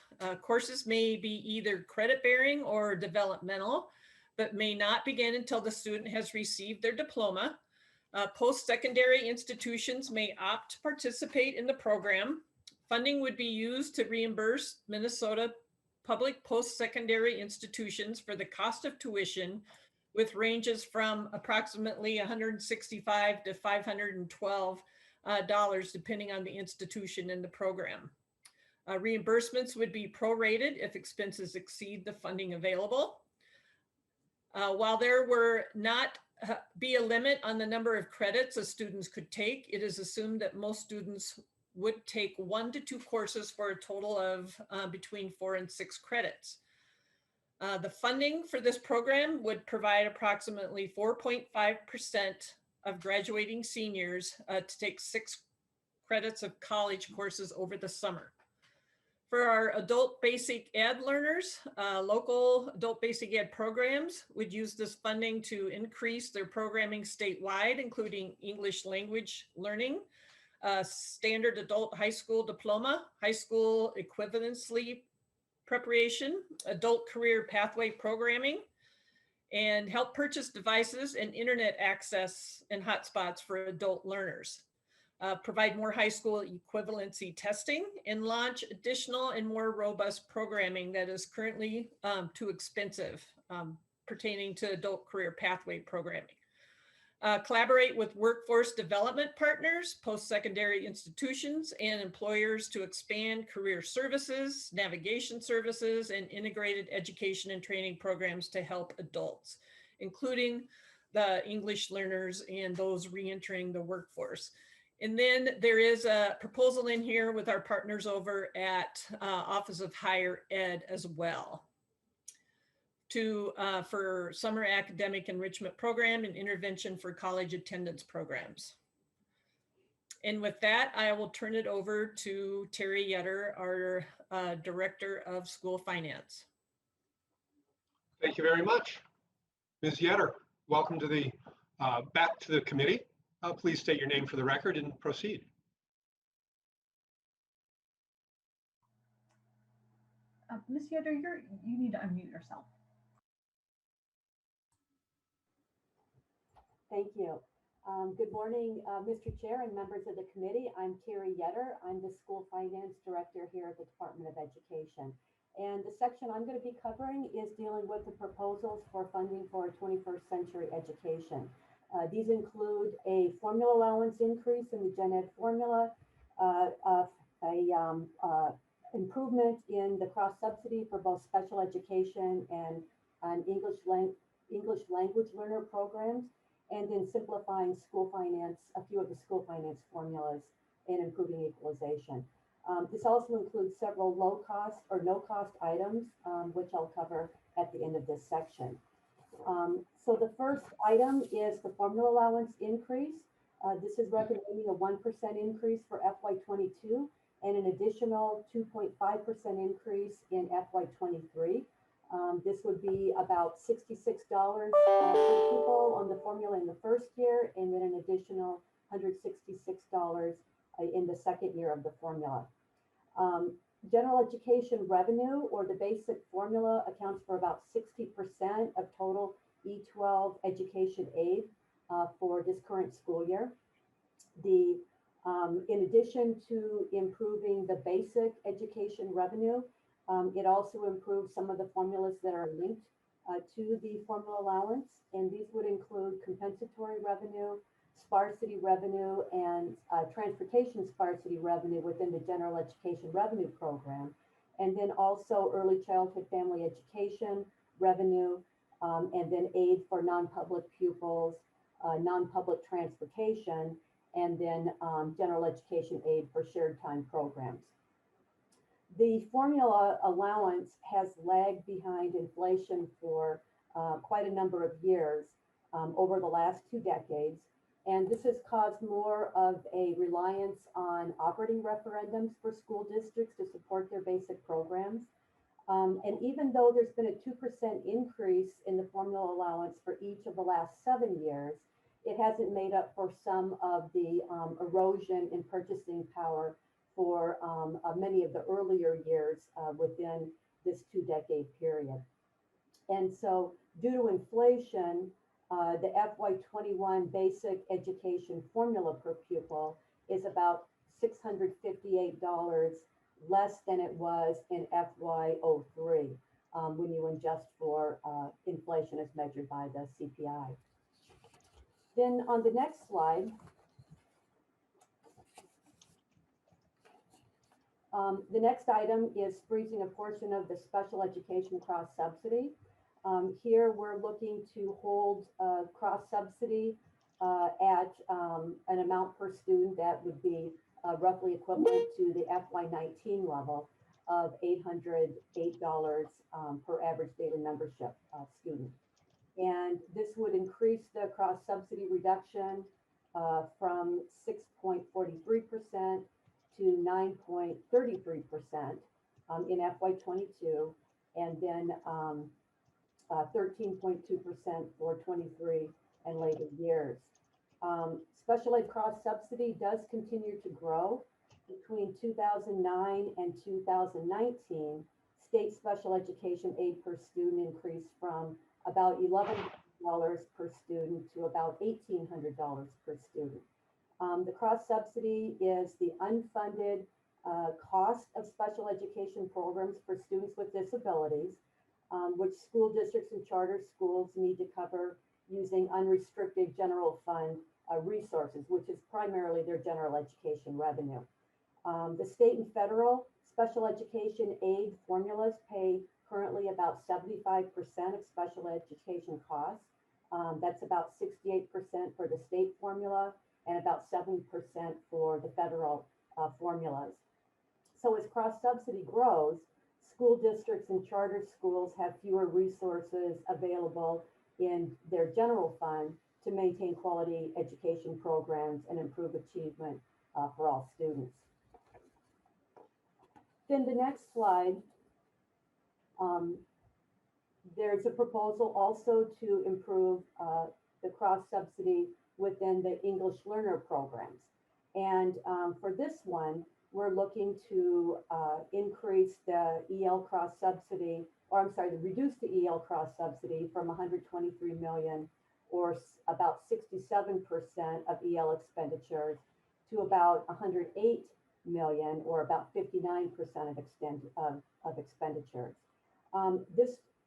Courses may be either credit bearing or developmental, but may not begin until the student has received their diploma. Post-secondary institutions may opt to participate in the program. Funding would be used to reimburse Minnesota public post-secondary institutions for the cost of tuition, with ranges from approximately $165 to $512 depending on the institution in the program. Reimbursements would be prorated if expenses exceed the funding available. While there were not be a limit on the number of credits a students could take, it is assumed that most students would take 1 to 2 courses for a total of between 4 and 6 credits. The funding for this program would provide approximately 4.5% of graduating seniors to take 6 credits of college courses over the summer. For our adult basic ed learners, local adult basic ed programs would use this funding to increase their programming statewide, including English language learning, standard adult high school diploma, high school equivalency preparation, adult career pathway programming, and help purchase devices and internet access and hotspots for adult learners. Provide more high school equivalency testing, and launch additional and more robust programming that is currently too expensive pertaining to adult career pathway programming. Collaborate with workforce development partners, post-secondary institutions, and employers to expand career services, navigation services, and integrated education and training programs to help adults, including the English learners and those re-entering the workforce. And then there is a proposal in here with our partners over at Office of Higher Ed as well for summer academic enrichment program and intervention for college attendance programs. And with that, I will turn it over to Terry Yetter, our Director of School Finance. Thank you very much. Ms. Yetter, welcome to the back to the committee. Please state your name for the record and proceed. Ms. Yetter, you need to unmute yourself. Thank you. Good morning, Mr. Chair and members of the committee. I'm Terry Yetter. I'm the School Finance Director here at the Department of Education. And the section I'm going to be covering is dealing with the proposals for funding for 21st century education. These include a formula allowance increase in the Gen Ed formula, improvement in the cross subsidy for both special education and English language learner programs, and then simplifying school finance, a few of the school finance formulas, and improving equalization. This also includes several low cost or no cost items, which I'll cover at the end of this section. So the first item is the formula allowance increase. This is recommending a 1% increase for FY22 and an additional 2.5% increase in FY23. This would be about $66 per pupil on the formula in the first year, and then an additional $166 in the second year of the formula. General education revenue, or the basic formula, accounts for about 60% of total E12 education aid for this current school year. In addition to improving the basic education revenue, it also improves some of the formulas that are linked to the formula allowance, and these would include compensatory revenue, sparsity revenue, and transportation sparsity revenue within the general education revenue program, and then also early childhood family education revenue, and then aid for non-public pupils, non-public transportation, and then general education aid for shared time programs. The formula allowance has lagged behind inflation for quite a number of years over the last 2 decades. And this has caused more of a reliance on operating referendums for school districts to support their basic programs. And even though there's been a 2% increase in the formula allowance for each of the last 7 years, it hasn't made up for some of the erosion in purchasing power for many of the earlier years within this 2-decade period. And so due to inflation, the FY21 basic education formula per pupil is about $658 less than it was in FY03 when you adjust for inflation as measured by the CPI. Then on the next slide, the next item is freezing a portion of the special education cross subsidy. Here we're looking to hold cross subsidy at an amount per student that would be roughly equivalent to the FY19 level. of $808 per average daily membership student. And this would increase the cross-subsidy reduction from 6.43% to 9.33% in FY22, and then 13.2% for 23 and later years. Special ed cross-subsidy does continue to grow. Between 2009 and 2019, state special education aid per student increased from about $1,100 per student to about $1,800 per student. The cross-subsidy is the unfunded cost of special education programs for students with disabilities, which school districts and charter schools need to cover using unrestricted general fund resources, which is primarily their general education revenue. The state and federal special education aid formulas pay currently about 75% of special education costs. That's about 68% for the state formula and about 7% for the federal formulas. So as cross-subsidy grows, school districts and charter schools have fewer resources available in their general fund to maintain quality education programs and improve achievement for all students. Then the next slide, there's a proposal also to improve the cross-subsidy within the English learner programs. And for this one, we're looking to increase the EL cross-subsidy, or I'm sorry, reduce the EL cross-subsidy from 123 million, or about 67% of EL expenditures, to about 108 million, or about 59% of expenditures.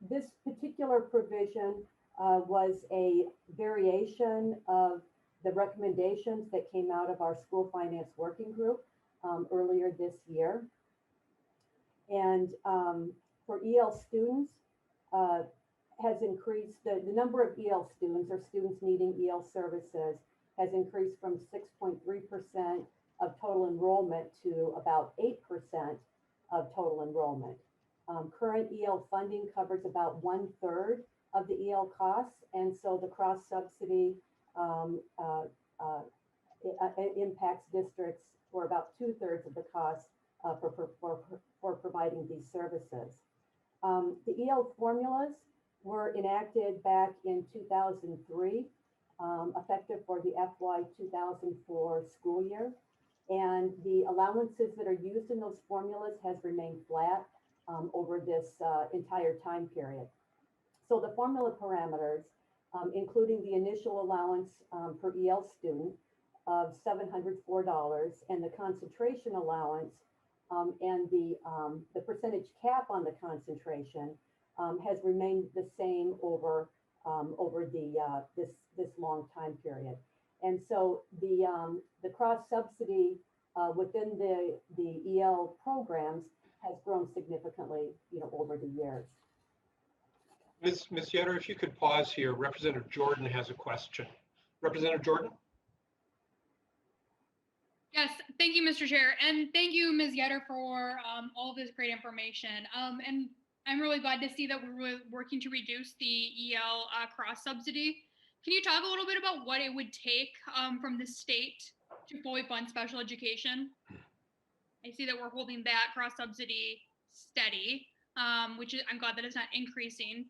This particular provision was a variation of the recommendations that came out of our school finance working group earlier this year. And for EL students, has increased, the number of EL students or students needing EL services has increased from 6.3% of total enrollment to about 8% of total enrollment. Current EL funding covers about 1/3 of the EL costs, and so the cross-subsidy impacts districts for about 2/3 of the costs for providing these services. The EL formulas were enacted back in 2003, effective for the FY 2004 school year. And the allowances that are used in those formulas has remained flat over this entire time period. So the formula parameters, including the initial allowance per EL student of $704 and the concentration allowance and the percentage cap on the concentration has remained the same over this long time period. And so the cross subsidy within the EL programs has grown significantly, over the years. Ms. Yetter, if you could pause here, Representative Jordan has a question. Representative Jordan? Yes, thank you, Mr. Chair. And thank you, Ms. Yetter, for all of this great information. And I'm really glad to see that we're working to reduce the EL cross subsidy. Can you talk a little bit about what it would take from the state to fully fund special education? I see that we're holding that cross subsidy steady, which is, I'm glad that it's not increasing.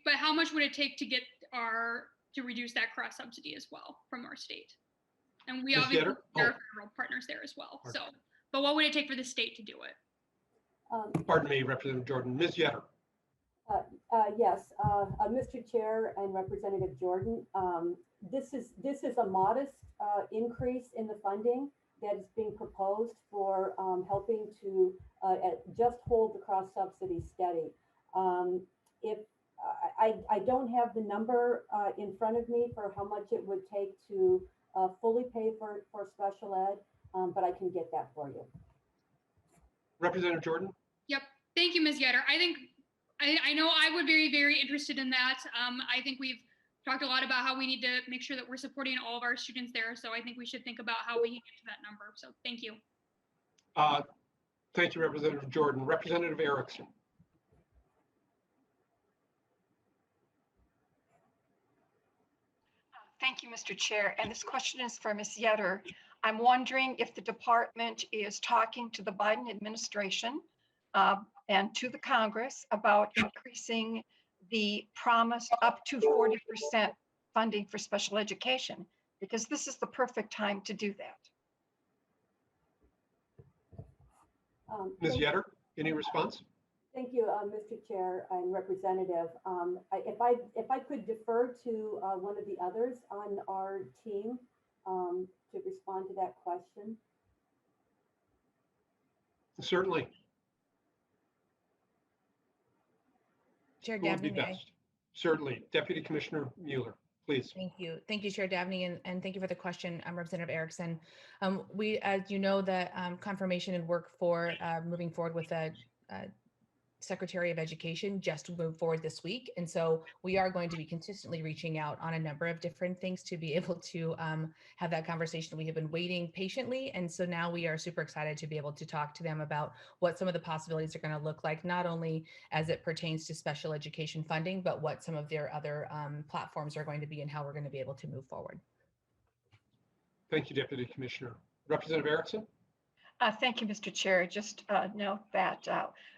But how much would it take to get to reduce that cross subsidy as well from our state? And we obviously are federal partners there as well. So, but what would it take for the state to do it? Pardon me, Representative Jordan. Ms. Yetter. Yes, Mr. Chair and Representative Jordan, this is a modest increase in the funding that is being proposed for helping to just hold the cross subsidy steady. If I don't have the number in front of me for how much it would take to fully pay for special ed, but I can get that for you. Representative Jordan? Yep. Thank you, Ms. Yetter. I know I would be very interested in that. I think we've talked a lot about how we need to make sure that we're supporting all of our students there. So I think we should think about how we can get to that number. So thank you. Thank you, Representative Jordan. Representative Erickson. Thank you, Mr. Chair. And this question is for Ms. Yetter. I'm wondering if the department is talking to the Biden administration and to the Congress about increasing the promised up to 40% funding for special education, because this is the perfect time to do that. Ms. Yetter, any response? Thank you, Mr. Chair and Representative. If I could defer to one of the others on our team to respond to that question. Certainly. Chair Who would be Dabney, may I? best? Certainly. Deputy Commissioner Mueller, please. Thank you. Thank you, Chair Dabney, and thank you for the question, Representative Erickson. We, as you know, the confirmation and work for moving forward with a Secretary of Education just moved forward this week. And so we are going to be consistently reaching out on a number of different things to be able to have that conversation. We have been waiting patiently. And so now we are super excited to be able to talk to them about what some of the possibilities are going to look like, not only as it pertains to special education funding, but what some of their other platforms are going to be and how we're going to be able to move forward. Thank you, Deputy Commissioner. Representative Erickson? Thank you, Mr. Chair. Just note that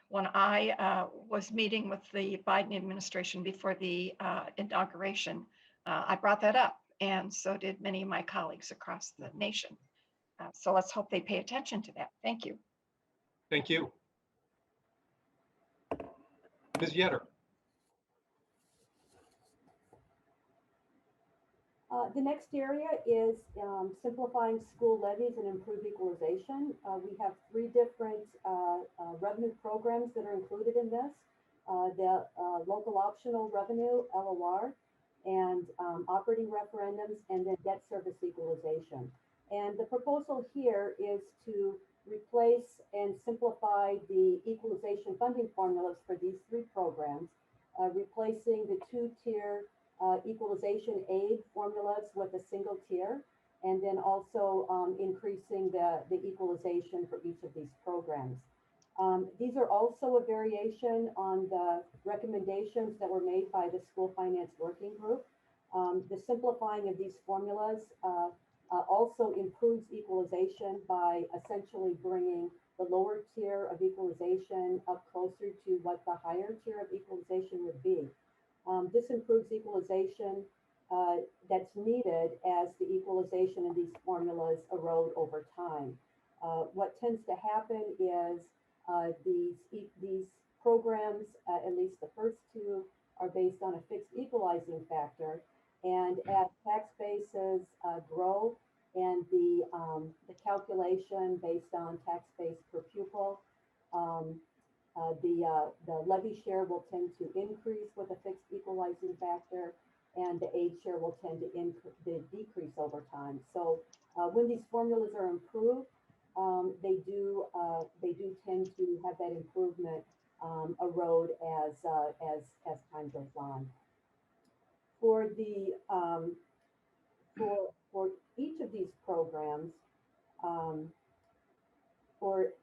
when I was meeting with the Biden administration before the inauguration, I brought that up, and so did many of my colleagues across the nation. So let's hope they pay attention to that. Thank you. Thank you. Ms. Yetter. The next area is simplifying school levies and improve equalization. We have three different revenue programs that are included in this. The local optional revenue, LOR, and operating referendums, and then debt service equalization. And the proposal here is to replace and simplify the equalization funding formulas for these three programs, replacing the two-tier equalization aid formulas with a single tier, and then also increasing the equalization for each of these programs. These are also a variation on the recommendations that were made by the School Finance Working Group. The simplifying of these formulas also improves equalization by essentially bringing the lower tier of equalization up closer to what the higher tier of equalization would be. This improves equalization that's needed as the equalization in these formulas erode over time. What tends to happen is these programs, at least the first two, are based on a fixed equalizing factor. And as tax bases grow and the calculation based on tax base per pupil, the levy share will tend to increase with a fixed equalizing factor, and the aid share will tend to decrease over time. So when these formulas are improved, they do tend to have that improvement erode as time goes on. For the for each of these programs, for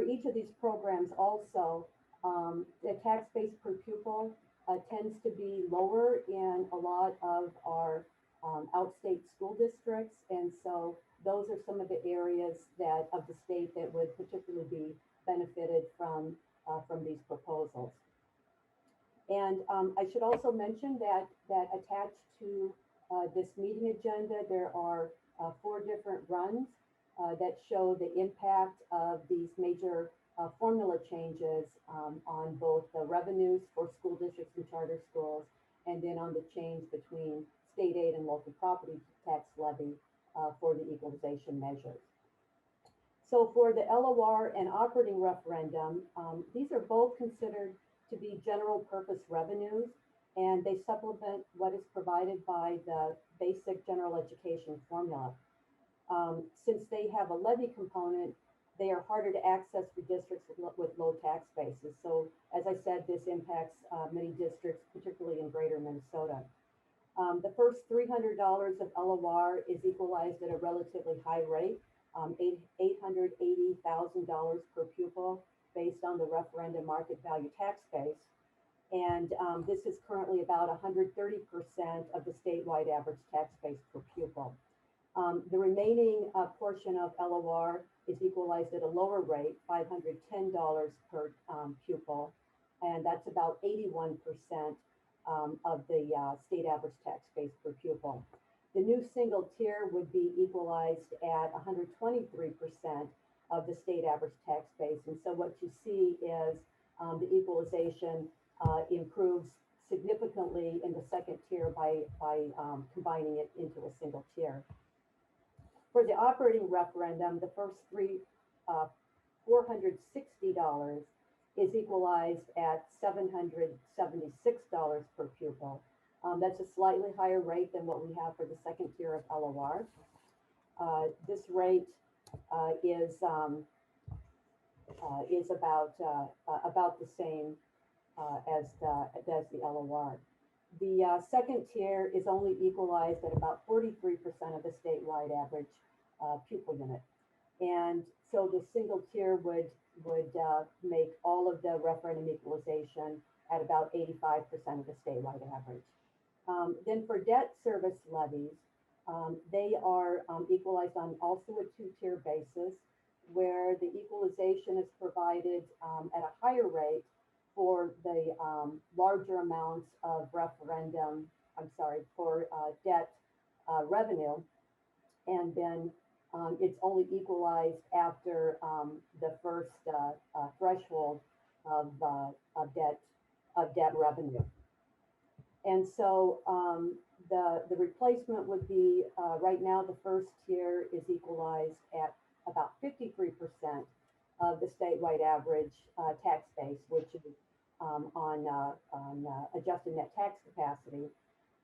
each of these programs also, the tax base per pupil tends to be lower in a lot of our outstate school districts. And so those are some of the areas that of the state that would particularly be benefited from these proposals. And I should also mention that attached to this meeting agenda, there are 4 different runs that show the impact of these major formula changes on both the revenues for school districts and charter schools, and then on the change between state aid and local property tax levy for the equalization measures. So for the LOR and operating referendum, these are both considered to be general purpose revenues, and they supplement what is provided by the basic general education formula. Since they have a levy component, they are harder to access for districts with low tax bases. So as I said, this impacts many districts, particularly in greater Minnesota. The first $300 of LOR is equalized at a relatively high rate. $880,000 per pupil based on the referendum market value tax base. And this is currently about 130% of the statewide average tax base per pupil. The remaining portion of LOR is equalized at a lower rate, $510 per pupil, and that's about 81% of the state average tax base per pupil. The new single tier would be equalized at 123% of the state average tax base. And so what you see is the equalization improves significantly in the second tier by combining it into a single tier. For the operating referendum, the first $460 is equalized at $776 per pupil. That's a slightly higher rate than what we have for the second tier of LOR. This rate is about the same as the LOR. The second tier is only equalized at about 43% of the statewide average pupil unit. And so the single tier would make all of the referendum equalization at about 85% of the statewide average. Then for debt service levies, they are equalized on also a two-tier basis, where the equalization is provided at a higher rate for the larger amounts of debt revenue. And then it's only equalized after the first threshold of debt revenue. And so the replacement would be, right now, the first tier is equalized at about 53% of the statewide average tax base, which is on adjusted net tax capacity.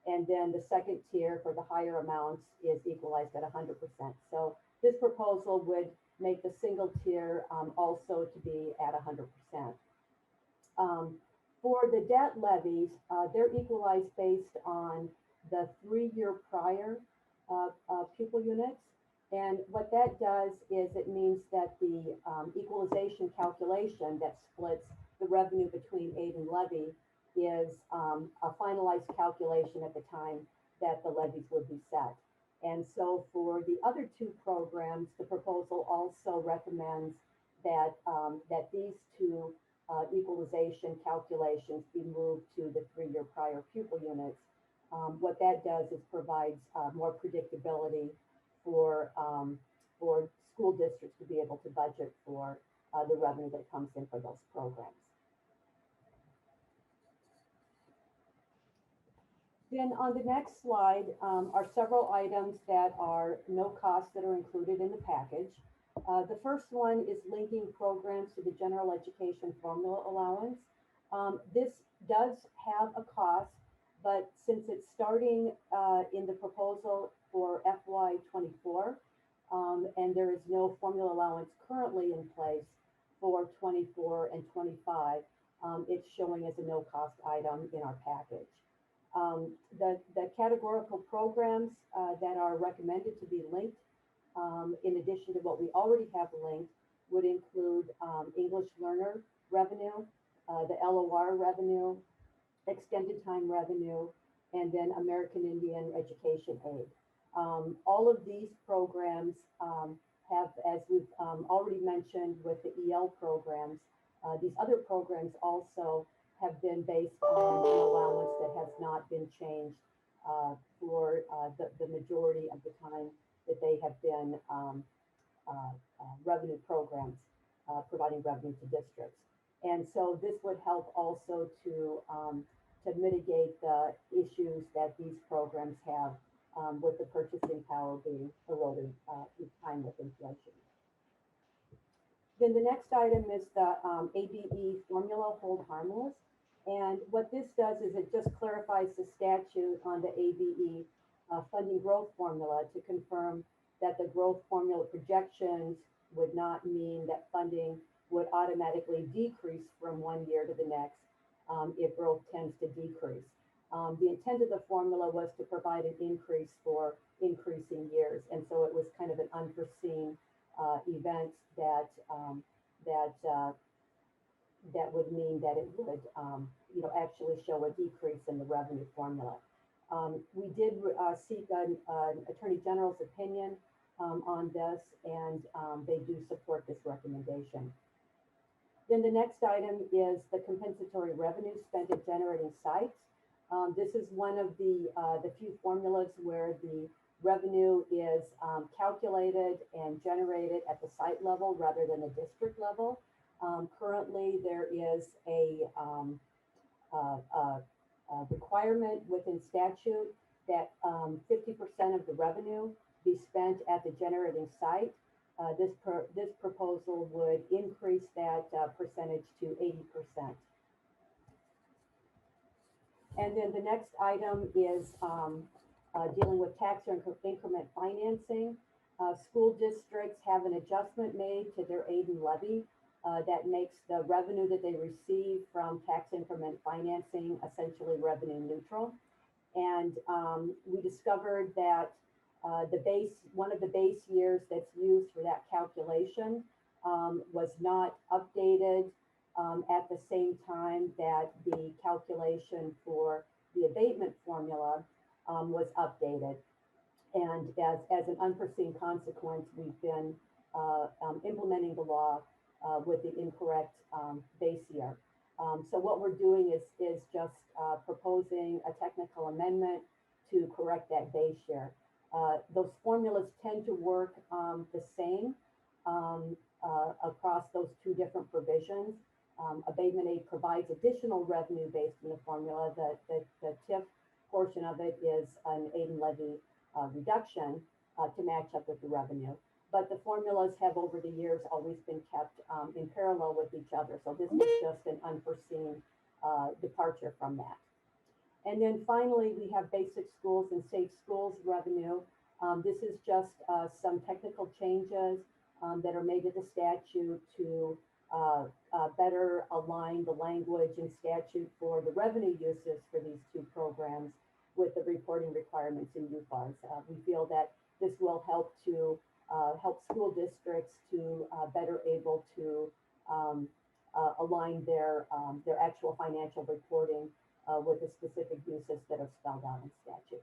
And then the second tier for the higher amounts is equalized at 100%. So this proposal would make the single tier also to be at 100%. For the debt levies, they're equalized based on the 3-year prior pupil units. And what that does is it means that the equalization calculation that splits the revenue between aid and levy is a finalized calculation at the time that the levies would be set. And so for the other two programs, the proposal also recommends that that these two equalization calculations be moved to the 3-year prior pupil units. What that does is provides more predictability for school districts to be able to budget for the revenue that comes in for those programs. Then on the next slide are several items that are no cost that are included in the package. The first one is linking programs to the general education formula allowance. This does have a cost, but since it's starting in the proposal for FY24, and there is no formula allowance currently in place for 24 and 25, it's showing as a no cost item in our package. The categorical programs that are recommended to be linked, in addition to what we already have linked, would include English learner revenue, the LOR revenue, extended time revenue, and then American Indian education aid. All of these programs have, as we've already mentioned with the EL programs, these other programs also have been based on an allowance that has not been changed for the majority of the time that they have been revenue programs, providing revenue to districts. And so this would help also to mitigate the issues that these programs have with the purchasing power being eroded each time with inflation. Then the next item is the ABE formula hold harmless. And what this does is it just clarifies the statute on the ABE funding growth formula to confirm that the growth formula projections would not mean that funding would automatically decrease from one year to the next if growth tends to decrease. The intent of the formula was to provide an increase for increasing years. And so it was kind of an unforeseen events that that would mean that it would, actually show a decrease in the revenue formula. We did seek an Attorney General's opinion on this, and they do support this recommendation. Then the next item is the compensatory revenue spent at generating sites. This is one of the few formulas where the revenue is calculated and generated at the site level rather than the district level. Currently, there is a requirement within statute that 50% of the revenue be spent at the generating site. This proposal would increase that percentage to 80%. And then the next item is dealing with tax or increment financing. School districts have an adjustment made to their aid and levy that makes the revenue that they receive from tax increment financing essentially revenue neutral. And we discovered that one of the base years that's used for that calculation was not updated at the same time that the calculation for the abatement formula was updated. And as an unforeseen consequence, we've been implementing the law with the incorrect base year. So what we're doing is just proposing a technical amendment to correct that base year. Those formulas tend to work the same across those two different provisions. Abatement aid provides additional revenue based on the formula. The TIF portion of it is an aid and levy reduction to match up with the revenue. But the formulas have over the years always been kept in parallel with each other. So this was just an unforeseen departure from that. And then finally, we have basic schools and safe schools revenue. This is just some technical changes that are made to the statute to better align the language in statute for the revenue uses for these two programs with the reporting requirements in UFARs. We feel that this will help to help school districts to better able to align their actual financial reporting with the specific uses that are spelled out in statute.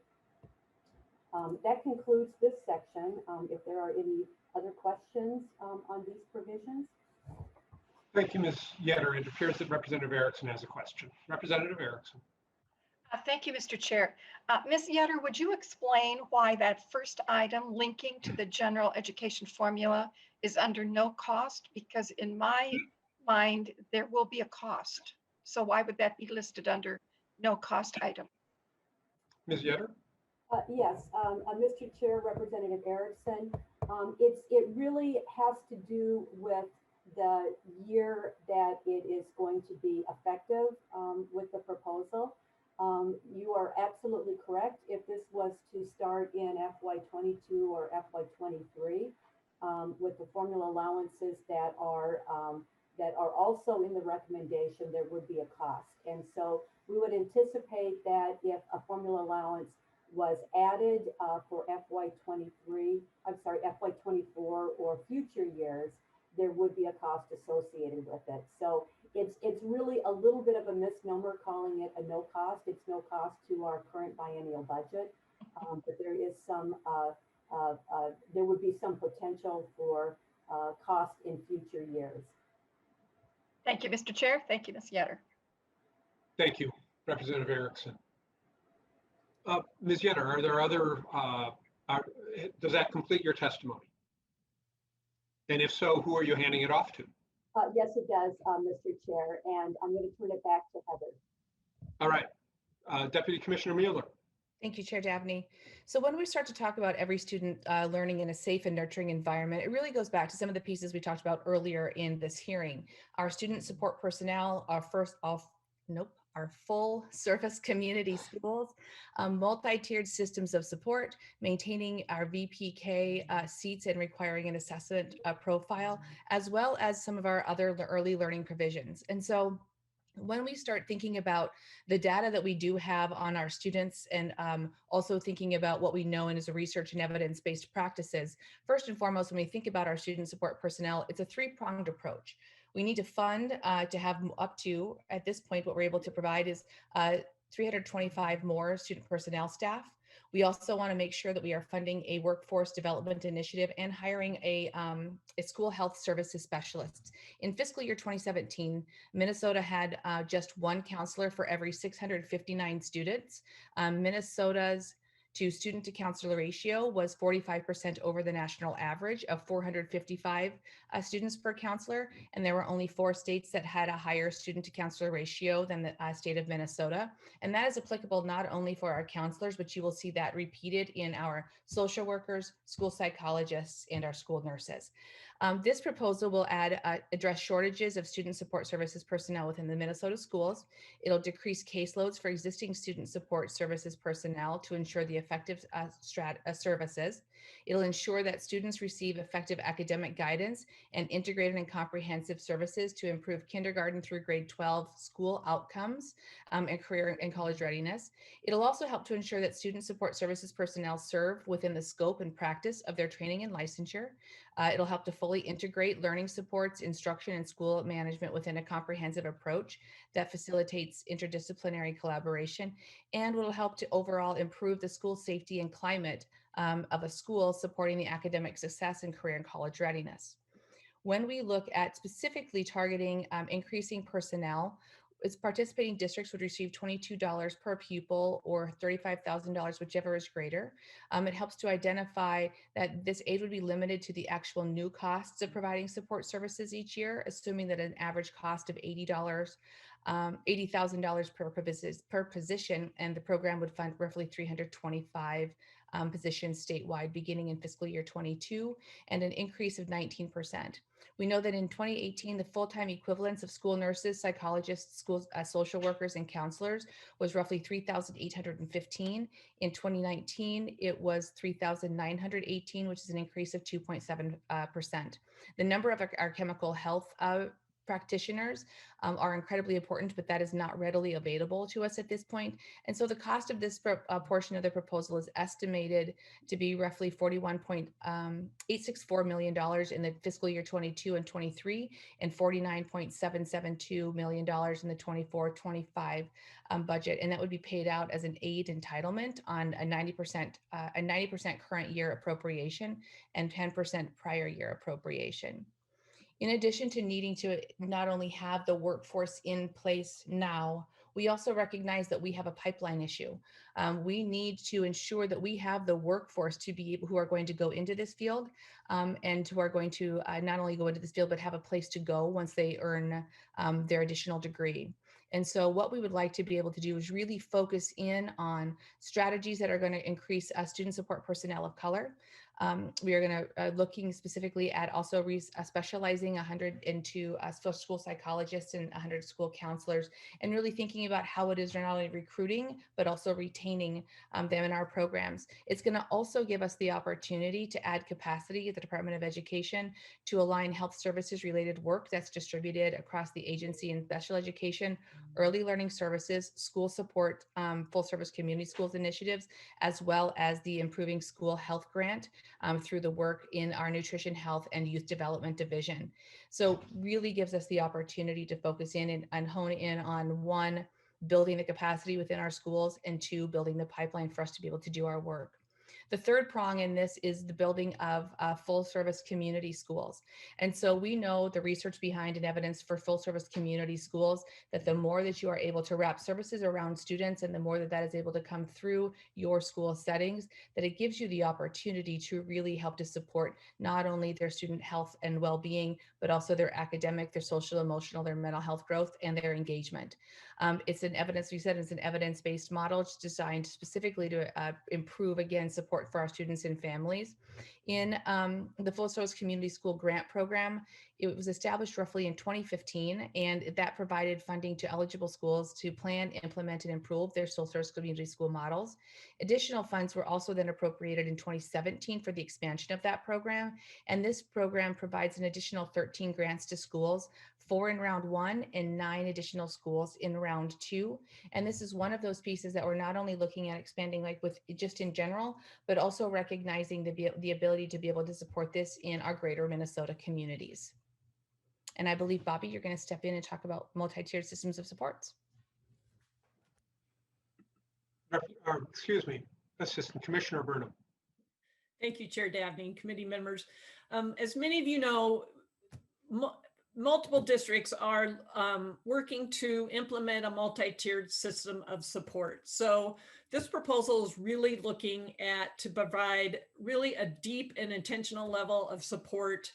That concludes this section. If there are any other questions on these provisions. Thank you, Ms. Yetter. It appears that Representative Erickson has a question. Representative Erickson. Thank you, Mr. Chair. Ms. Yetter, would you explain why that first item linking to the general education formula is under no cost? Because in my mind, there will be a cost. So why would that be listed under no cost item? Ms. Yetter? Yes, Mr. Chair, Representative Erickson, it really has to do with the year that it is going to be effective with the proposal. You are absolutely correct. If this was to start in FY22 or FY23, with the formula allowances that are also in the recommendation, there would be a cost. And so we would anticipate that if a formula allowance was added for FY23, FY24 or future years, there would be a cost associated with it. So it's really a little bit of a misnomer calling it a no cost. It's no cost to our current biennial budget, but there is some, there would be some potential for cost in future years. Thank you, Mr. Chair. Thank you, Ms. Yetter. Thank you, Representative Erickson. Ms. Yetter, are there other, does that complete your testimony? And if so, who are you handing it off to? Yes, it does, Mr. Chair, and I'm going to turn it back to Heather. All right. Deputy Commissioner Mueller. Thank you, Chair Dabney. So when we start to talk about every student learning in a safe and nurturing environment, it really goes back to some of the pieces we talked about earlier in this hearing. Our student support personnel, our full service community schools, multi-tiered systems of support, maintaining our VPK seats and requiring an assessment profile, as well as some of our other early learning provisions. And so when we start thinking about the data that we do have on our students and also thinking about what we know and as a research and evidence-based practices, first and foremost, when we think about our student support personnel, it's a three-pronged approach. We need to fund to have up to, at this point, what we're able to provide is 325 more student personnel staff. We also want to make sure that we are funding a workforce development initiative and hiring a school health services specialist. In fiscal year 2017, Minnesota had just one counselor for every 659 students. Minnesota's to student to counselor ratio was 45% over the national average of 455 students per counselor. And there were only 4 states that had a higher student to counselor ratio than the state of Minnesota. And that is applicable not only for our counselors, but you will see that repeated in our social workers, school psychologists, and our school nurses. This proposal will address shortages of student support services personnel within the Minnesota schools. It'll decrease caseloads for existing student support services personnel to ensure the effective services. It'll ensure that students receive effective academic guidance and integrated and comprehensive services to improve kindergarten through grade 12 school outcomes and career and college readiness. It'll also help to ensure that student support services personnel serve within the scope and practice of their training and licensure. It'll help to fully integrate learning supports, instruction, and school management within a comprehensive approach that facilitates interdisciplinary collaboration, and will help to overall improve the school safety and climate of a school, supporting the academic success and career and college readiness. When we look at specifically targeting increasing personnel, its participating districts would receive $22 per pupil or $35,000, whichever is greater. It helps to identify that this aid would be limited to the actual new costs of providing support services each year, assuming that an average cost of $80,000 per position, and the program would fund roughly 325 positions statewide beginning in fiscal year 22, and an increase of 19%. We know that in 2018, the full-time equivalents of school nurses, psychologists, school social workers, and counselors was roughly 3,815. In 2019, it was 3,918, which is an increase of 2.7%. The number of our chemical health practitioners are incredibly important, but that is not readily available to us at this point. And so the cost of this portion of the proposal is estimated to be roughly $41.864 million in the fiscal year 22 and 23, and $49.772 million in the 24-25 budget. And that would be paid out as an aid entitlement on a 90% current year appropriation and 10% prior year appropriation. In addition to needing to not only have the workforce in place now, we also recognize that we have a pipeline issue. We need to ensure that we have the workforce to be able, who are going to go into this field and who are going to not only go into this field, but have a place to go once they earn their additional degree. And so what we would like to be able to do is really focus in on strategies that are going to increase student support personnel of color. We are going to looking specifically at also specializing 102 school psychologists and 100 school counselors, and really thinking about how it is not only recruiting, but also retaining them in our programs. It's going to also give us the opportunity to add capacity at the Department of Education to align health services related work that's distributed across the agency in special education, early learning services, school support, full service community schools initiatives, as well as the Improving School Health Grant through the work in our Nutrition, Health, and Youth Development Division. So really gives us the opportunity to focus in and hone in on, 1, building the capacity within our schools, and 2, building the pipeline for us to be able to do our work. The third prong in this is the building of full service community schools. And so we know the research behind and evidence for full service community schools, that the more that you are able to wrap services around students and the more that that is able to come through your school settings, that it gives you the opportunity to really help to support not only their student health and well-being, but also their academic, their social, emotional, their mental health growth, and their engagement. It's an evidence-based model. It's designed specifically to improve, again, support for our students and families. In the Full Service Community School Grant Program, it was established roughly in 2015, and that provided funding to eligible schools to plan, implement, and improve their full service community school models. Additional funds were also then appropriated in 2017 for the expansion of that program, and this program provides an additional 13 grants to schools 4 in round 1 and 9 additional schools in round 2. And this is one of those pieces that we're not only looking at expanding like with just in general, but also recognizing the ability to be able to support this in our greater Minnesota communities. And I believe, Bobby, you're going to step in and talk about multi-tiered systems of supports. Excuse me, Assistant Commissioner Burnham. Thank you, Chair Dabney, committee members. As many of you know, multiple districts are working to implement a multi-tiered system of support. So this proposal is really looking at to provide really a deep and intentional level of support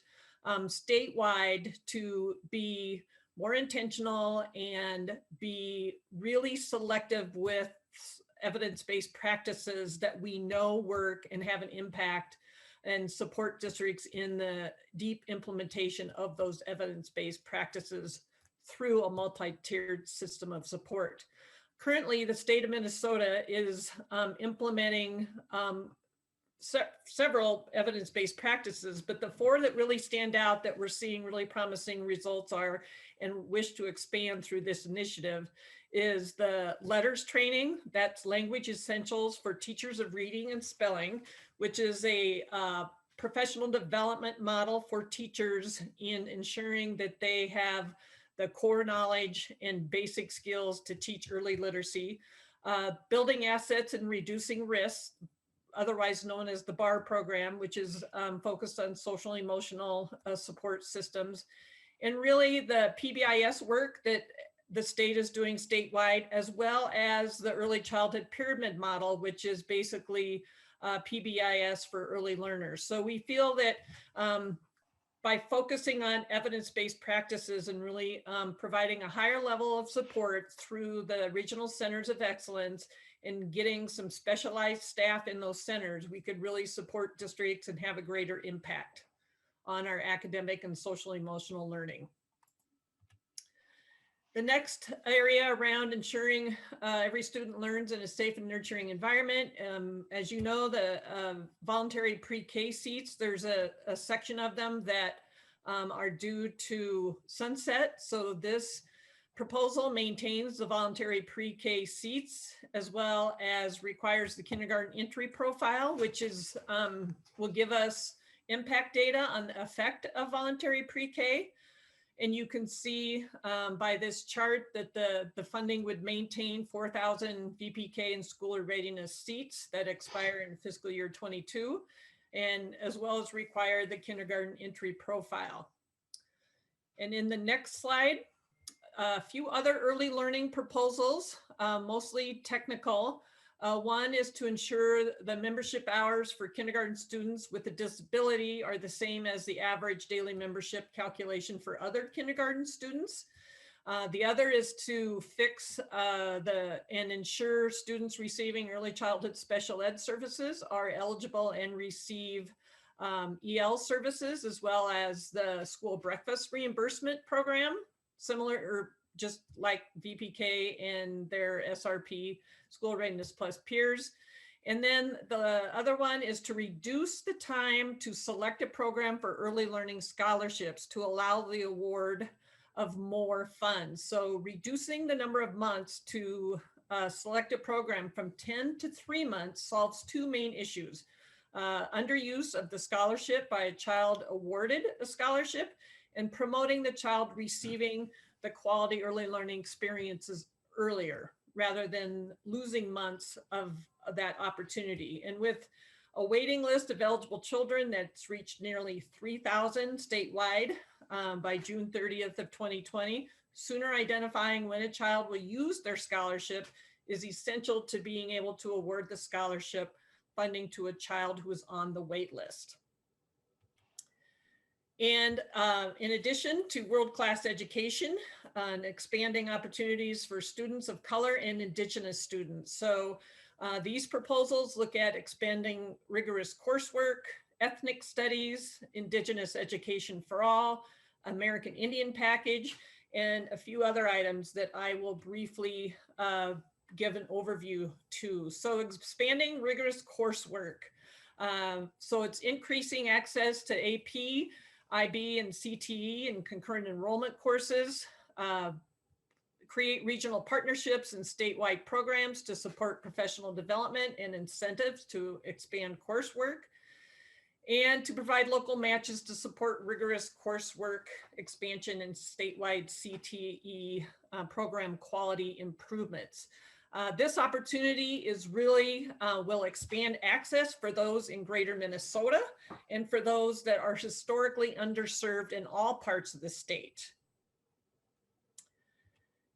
statewide to be more intentional and be really selective with evidence-based practices that we know work and have an impact, and support districts in the deep implementation of those evidence-based practices through a multi-tiered system of support. Currently, the state of Minnesota is implementing several evidence-based practices, but the 4 that really stand out that we're seeing really promising results are and wish to expand through this initiative is the letters training. That's language essentials for teachers of reading and spelling, which is a professional development model for teachers in ensuring that they have the core knowledge and basic skills to teach early literacy. Building assets and reducing risks, otherwise known as the BAR program, which is focused on social emotional support systems. And really the PBIS work that the state is doing statewide, as well as the early childhood pyramid model, which is basically PBIS for early learners. So we feel that by focusing on evidence-based practices and really providing a higher level of support through the regional centers of excellence and getting some specialized staff in those centers, we could really support districts and have a greater impact on our academic and social emotional learning. The next area around ensuring every student learns in a safe and nurturing environment. As you know, the voluntary pre-K seats, there's a section of them that are due to sunset. So this proposal maintains the voluntary pre-K seats, as well as requires the kindergarten entry profile, which is will give us impact data on the effect of voluntary pre-K. And you can see by this chart that the funding would maintain 4,000 VPK and school readiness seats that expire in fiscal year 22, and as well as require the kindergarten entry profile. And in the next slide, a few other early learning proposals, mostly technical. One is to ensure the membership hours for kindergarten students with a disability are the same as the average daily membership calculation for other kindergarten students. The other is to fix and ensure students receiving early childhood special ed services are eligible and receive EL services, as well as the school breakfast reimbursement program, similar or just like VPK and their SRP, School Readiness Plus peers. And then the other one is to reduce the time to select a program for early learning scholarships to allow the award of more funds. So reducing the number of months to select a program from 10 to 3 months solves 2 main issues. Underuse of the scholarship by a child awarded a scholarship, and promoting the child receiving the quality early learning experiences earlier, rather than losing months of that opportunity. And with a waiting list of eligible children that's reached nearly 3,000 statewide by June 30th of 2020, sooner identifying when a child will use their scholarship is essential to being able to award the scholarship funding to a child who is on the wait list. And in addition to world-class education and expanding opportunities for students of color and Indigenous students. So these proposals look at expanding rigorous coursework, ethnic studies, Indigenous education for all, American Indian package, and a few other items that I will briefly give an overview to. So expanding rigorous coursework. So it's increasing access to AP IB and CTE and concurrent enrollment courses, create regional partnerships and statewide programs to support professional development and incentives to expand coursework, and to provide local matches to support rigorous coursework expansion and statewide CTE program quality improvements. This opportunity is really will expand access for those in greater Minnesota and for those that are historically underserved in all parts of the state.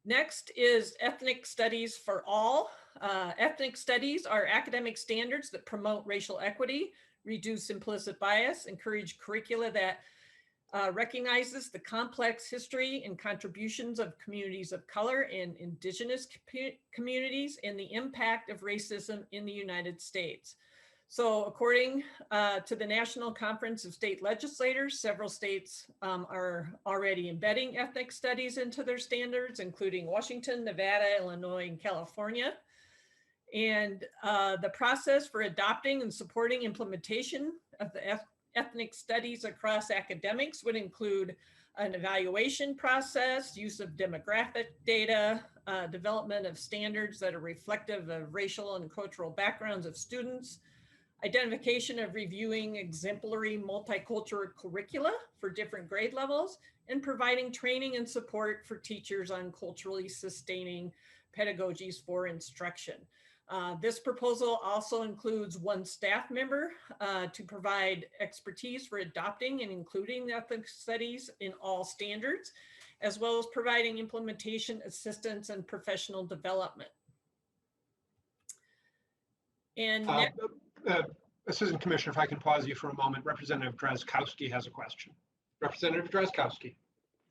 Next is ethnic studies for all. Ethnic studies are academic standards that promote racial equity, reduce implicit bias, encourage curricula that recognizes the complex history and contributions of communities of color and indigenous communities and the impact of racism in the United States. So according to the National Conference of State Legislators, several states are already embedding ethnic studies into their standards, including Washington, Nevada, Illinois, and California. And the process for adopting and supporting implementation of the ethnic studies across academics would include an evaluation process, use of demographic data, development of standards that are reflective of racial and cultural backgrounds of students, identification of reviewing exemplary multicultural curricula for different grade levels, and providing training and support for teachers on culturally sustaining pedagogies for instruction. This proposal also includes one staff member to provide expertise for adopting and including ethnic studies in all standards, as well as providing implementation assistance and professional development. And next, Assistant Commissioner, if I can pause you for a moment, Representative Drazkowski has a question. Representative Drazkowski.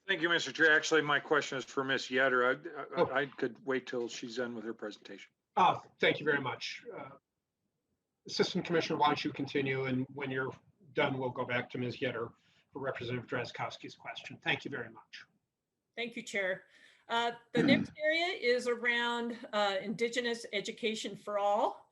Thank you, Mr. Chair. Actually, my question is for Ms. Yetter. I could wait till she's done with her presentation. Oh, thank you very much. Assistant Commissioner, why don't you continue, and when you're done, we'll go back to Ms. Yetter for Representative Drazkowski's question. Thank you very much. Thank you, Chair. The next area is around Indigenous education for all.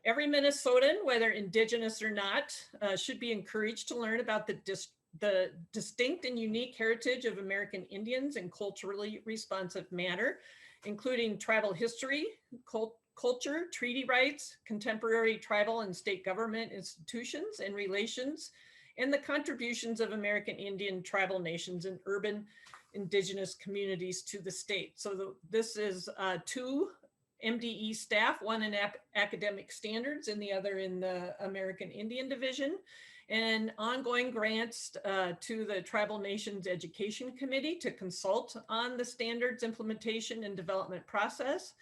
Every Minnesotan, whether Indigenous or not, should be encouraged to learn about the distinct and unique heritage of American Indians in culturally responsive manner, including tribal history, culture, treaty rights, contemporary tribal and state government institutions and relations, and the contributions of American Indian tribal nations and urban Indigenous communities to the state. So this is two MDE staff, one in academic standards and the other in the American Indian Division, and ongoing grants to the Tribal Nations Education Committee to consult on the standards implementation and development process,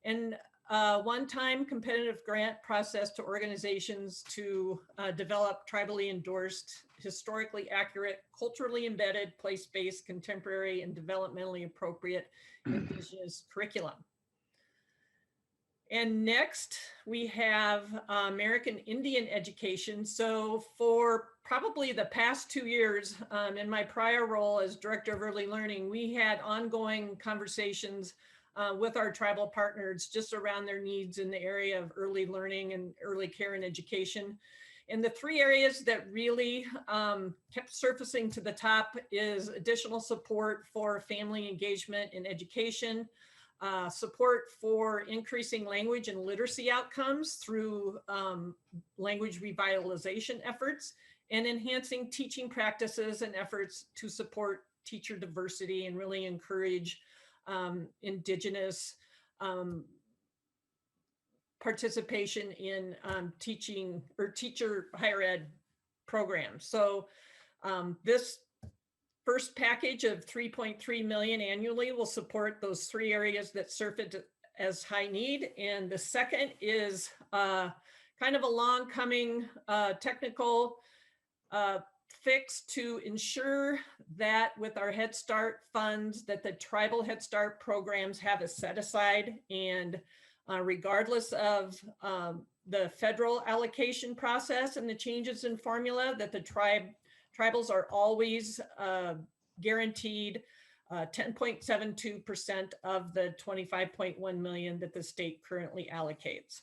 and one-time competitive grant process to organizations to develop tribally endorsed, historically accurate, culturally embedded, place-based, contemporary, and developmentally appropriate Indigenous curriculum. And next, we have American Indian education. So for probably the past 2 years, in my prior role as Director of Early Learning, we had ongoing conversations with our tribal partners just around their needs in the area of early learning and early care and education. And the three areas that really kept surfacing to the top is additional support for family engagement in education, support for increasing language and literacy outcomes through language revitalization efforts, and enhancing teaching practices and efforts to support teacher diversity and really encourage Indigenous participation in teaching or teacher higher ed programs. So this first package of 3.3 million annually will support those three areas that surface as high need. And the second is kind of a long coming technical fix to ensure that with our Head Start funds that the tribal Head Start programs have a set aside, and regardless of the federal allocation process and the changes in formula, that the tribals are always guaranteed 10.72% of the 25.1 million that the state currently allocates.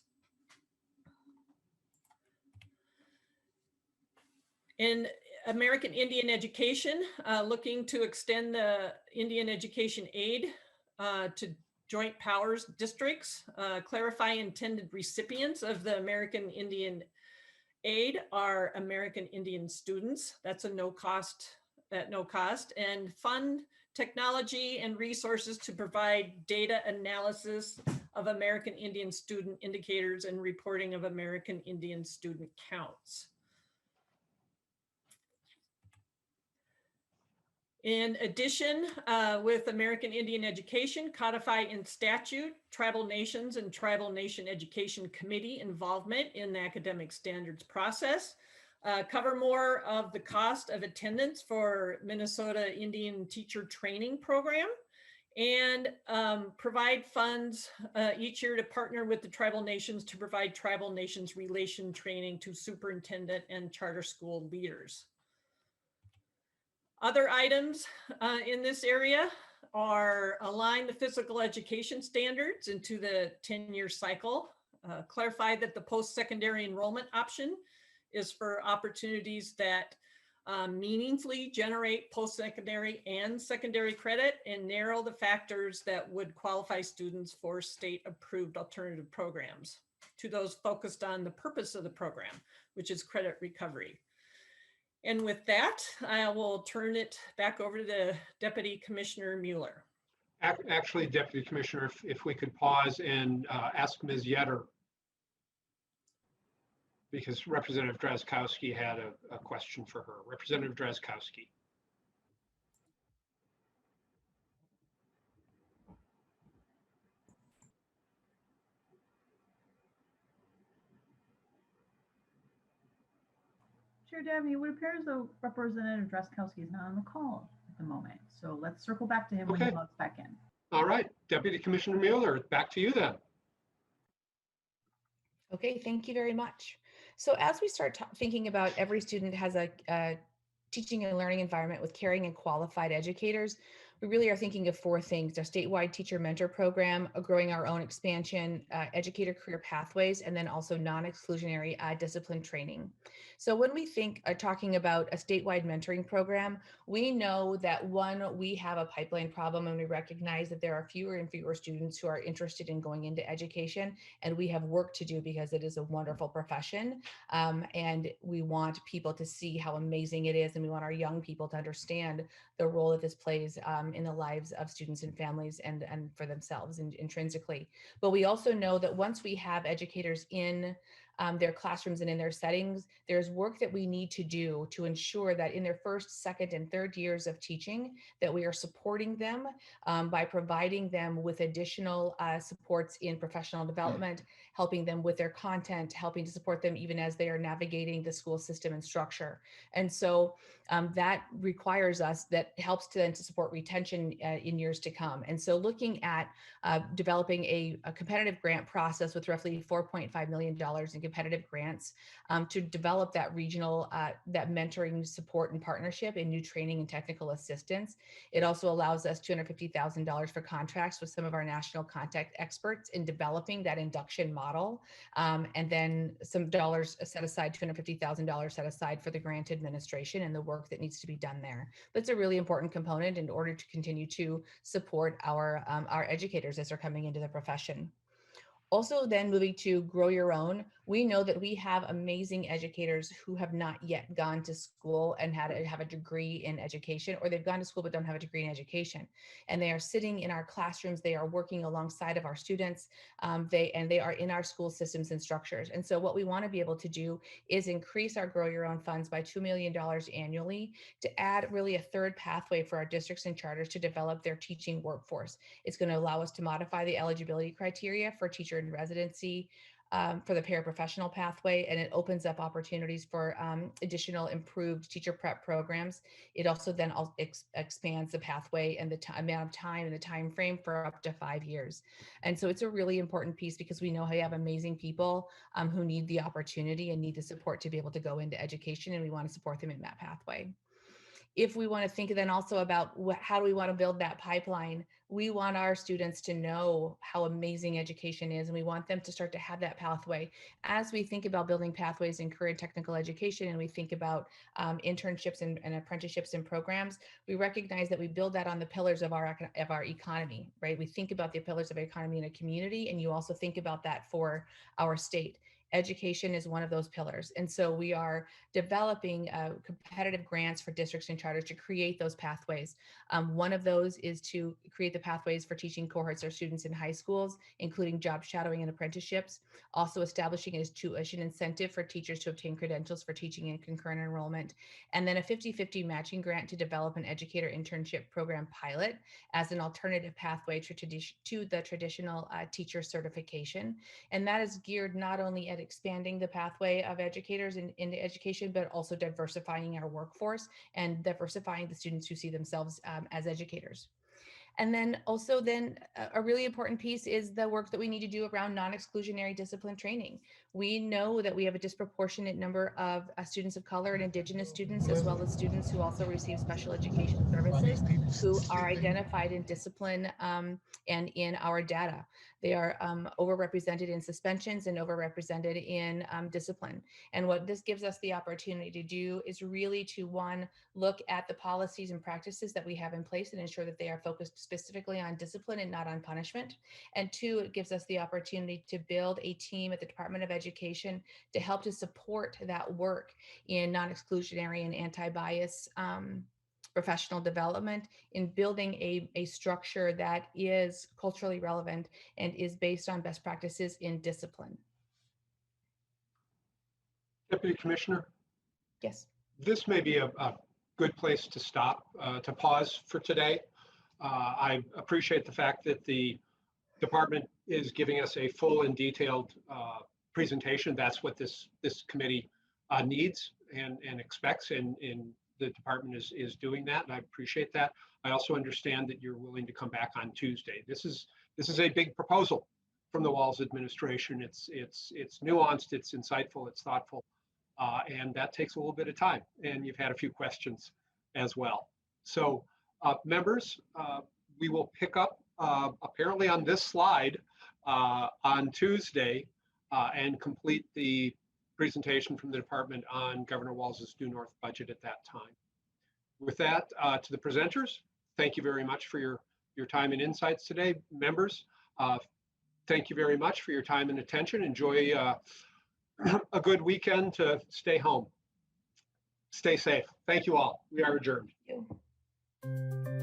And American Indian Education, looking to extend the Indian education aid to joint powers districts, clarify intended recipients of the American Indian aid are American Indian students. That's a no cost, and fund technology and resources to provide data analysis of American Indian student indicators and reporting of American Indian student counts. In addition, with American Indian Education, codify in statute tribal nations and tribal nation education committee involvement in the academic standards process, cover more of the cost of attendance for Minnesota Indian Teacher Training Program, and provide funds each year to partner with the tribal nations to provide tribal nations relation training to superintendent and charter school leaders. Other items in this area are align the physical education standards into the 10-year cycle, clarify that the post-secondary enrollment option is for opportunities that meaningfully generate post-secondary and secondary credit, and narrow the factors that would qualify students for state-approved alternative programs to those focused on the purpose of the program, which is credit recovery. And with that, I will turn it back over to the Deputy Commissioner Mueller. Actually, Deputy Commissioner, if we could pause and ask Ms. Yetter, because Representative Drazkowski had a question for her. Representative Drazkowski. Chair Dabney, it would appear as though Representative Drazkowski is not on the call at the moment. So let's circle back to him when he logs back in. All right, Deputy Commissioner Mueller, back to you then. Okay, thank you very much. So as we start thinking about every student has a teaching and learning environment with caring and qualified educators, we really are thinking of four things: our statewide teacher mentor program, growing our own expansion, educator career pathways, and then also non-exclusionary discipline training. So when we think talking about a statewide mentoring program, we know that one, we have a pipeline problem, and we recognize that there are fewer and fewer students who are interested in going into education, and we have work to do because it is a wonderful profession, and we want people to see how amazing it is, and we want our young people to understand the role that this plays in the lives of students and families and for themselves and intrinsically. But we also know that once we have educators in their classrooms and in their settings, there's work that we need to do to ensure that in their first, second, and third years of teaching, that we are supporting them by providing them with additional supports in professional development, helping them with their content, helping to support them even as they are navigating the school system and structure. And so that requires us, that helps to then to support retention in years to come. And so looking at developing a competitive grant process with roughly $4.5 million in competitive grants to develop that regional, that mentoring support and partnership in new training and technical assistance. It also allows us $250,000 for contracts with some of our national contact experts in developing that induction model. And then some dollars set aside, $250,000 set aside for the grant administration and the work that needs to be done there. But it's a really important component in order to continue to support our educators as they're coming into the profession. Also then moving to grow your own, we know that we have amazing educators who have not yet gone to school and have a degree in education, or they've gone to school but don't have a degree in education. And they are sitting in our classrooms, they are working alongside of our students, they are in our school systems and structures. And so what we want to be able to do is increase our grow your own funds by $2 million annually to add really a third pathway for our districts and charters to develop their teaching workforce. It's going to allow us to modify the eligibility criteria for teacher in residency for the paraprofessional pathway, and it opens up opportunities for additional improved teacher prep programs. It also then expands the pathway and the amount of time and the time frame for up to 5 years. And so it's a really important piece because we know we have amazing people who need the opportunity and need the support to be able to go into education, and we want to support them in that pathway. if we want to think then also about how do we want to build that pipeline, we want our students to know how amazing education is, and we want them to start to have that pathway. As we think about building pathways in career technical education, and we think about internships and apprenticeships and programs, we recognize that we build that on the pillars of our economy, right? We think about the pillars of economy in a community, and you also think about that for our state. Education is one of those pillars. And so we are developing competitive grants for districts and charters to create those pathways. One of those is to create the pathways for teaching cohorts or students in high schools, including job shadowing and apprenticeships, also establishing a tuition incentive for teachers to obtain credentials for teaching and concurrent enrollment, and then a 50-50 matching grant to develop an educator internship program pilot as an alternative pathway to the traditional teacher certification. And that is geared not only at expanding the pathway of educators into education, but also diversifying our workforce and diversifying the students who see themselves as educators. And then also a really important piece is the work that we need to do around non-exclusionary discipline training. We know that we have a disproportionate number of students of color and Indigenous students, as well as students who also receive special education services, who are identified in discipline and in our data. They are overrepresented in suspensions and overrepresented in discipline. And what this gives us the opportunity to do is really to, one, look at the policies and practices that we have in place and ensure that they are focused specifically on discipline and not on punishment. And two, it gives us the opportunity to build a team at the Department of Education to help to support that work in non-exclusionary and anti-bias professional development, in building a structure that is culturally relevant and is based on best practices in discipline. Deputy Commissioner? Yes. This may be a good place to stop, to pause for today. I appreciate the fact that the department is giving us a full and detailed presentation. That's what this committee needs and expects, and the department is doing that, and I appreciate that. I also understand that you're willing to come back on Tuesday. This is a big proposal from the Walz administration. It's nuanced, it's insightful, it's thoughtful, and that takes a little bit of time. And you've had a few questions as well. So members, we will pick up apparently on this slide on Tuesday and complete the presentation from the department on Governor Walz's Due North budget at that time. With that, to the presenters, thank you very much for your time and insights today. Members, thank you very much for your time and attention. Enjoy a good weekend to stay home. Stay safe. Thank you all. We are adjourned. Thank you.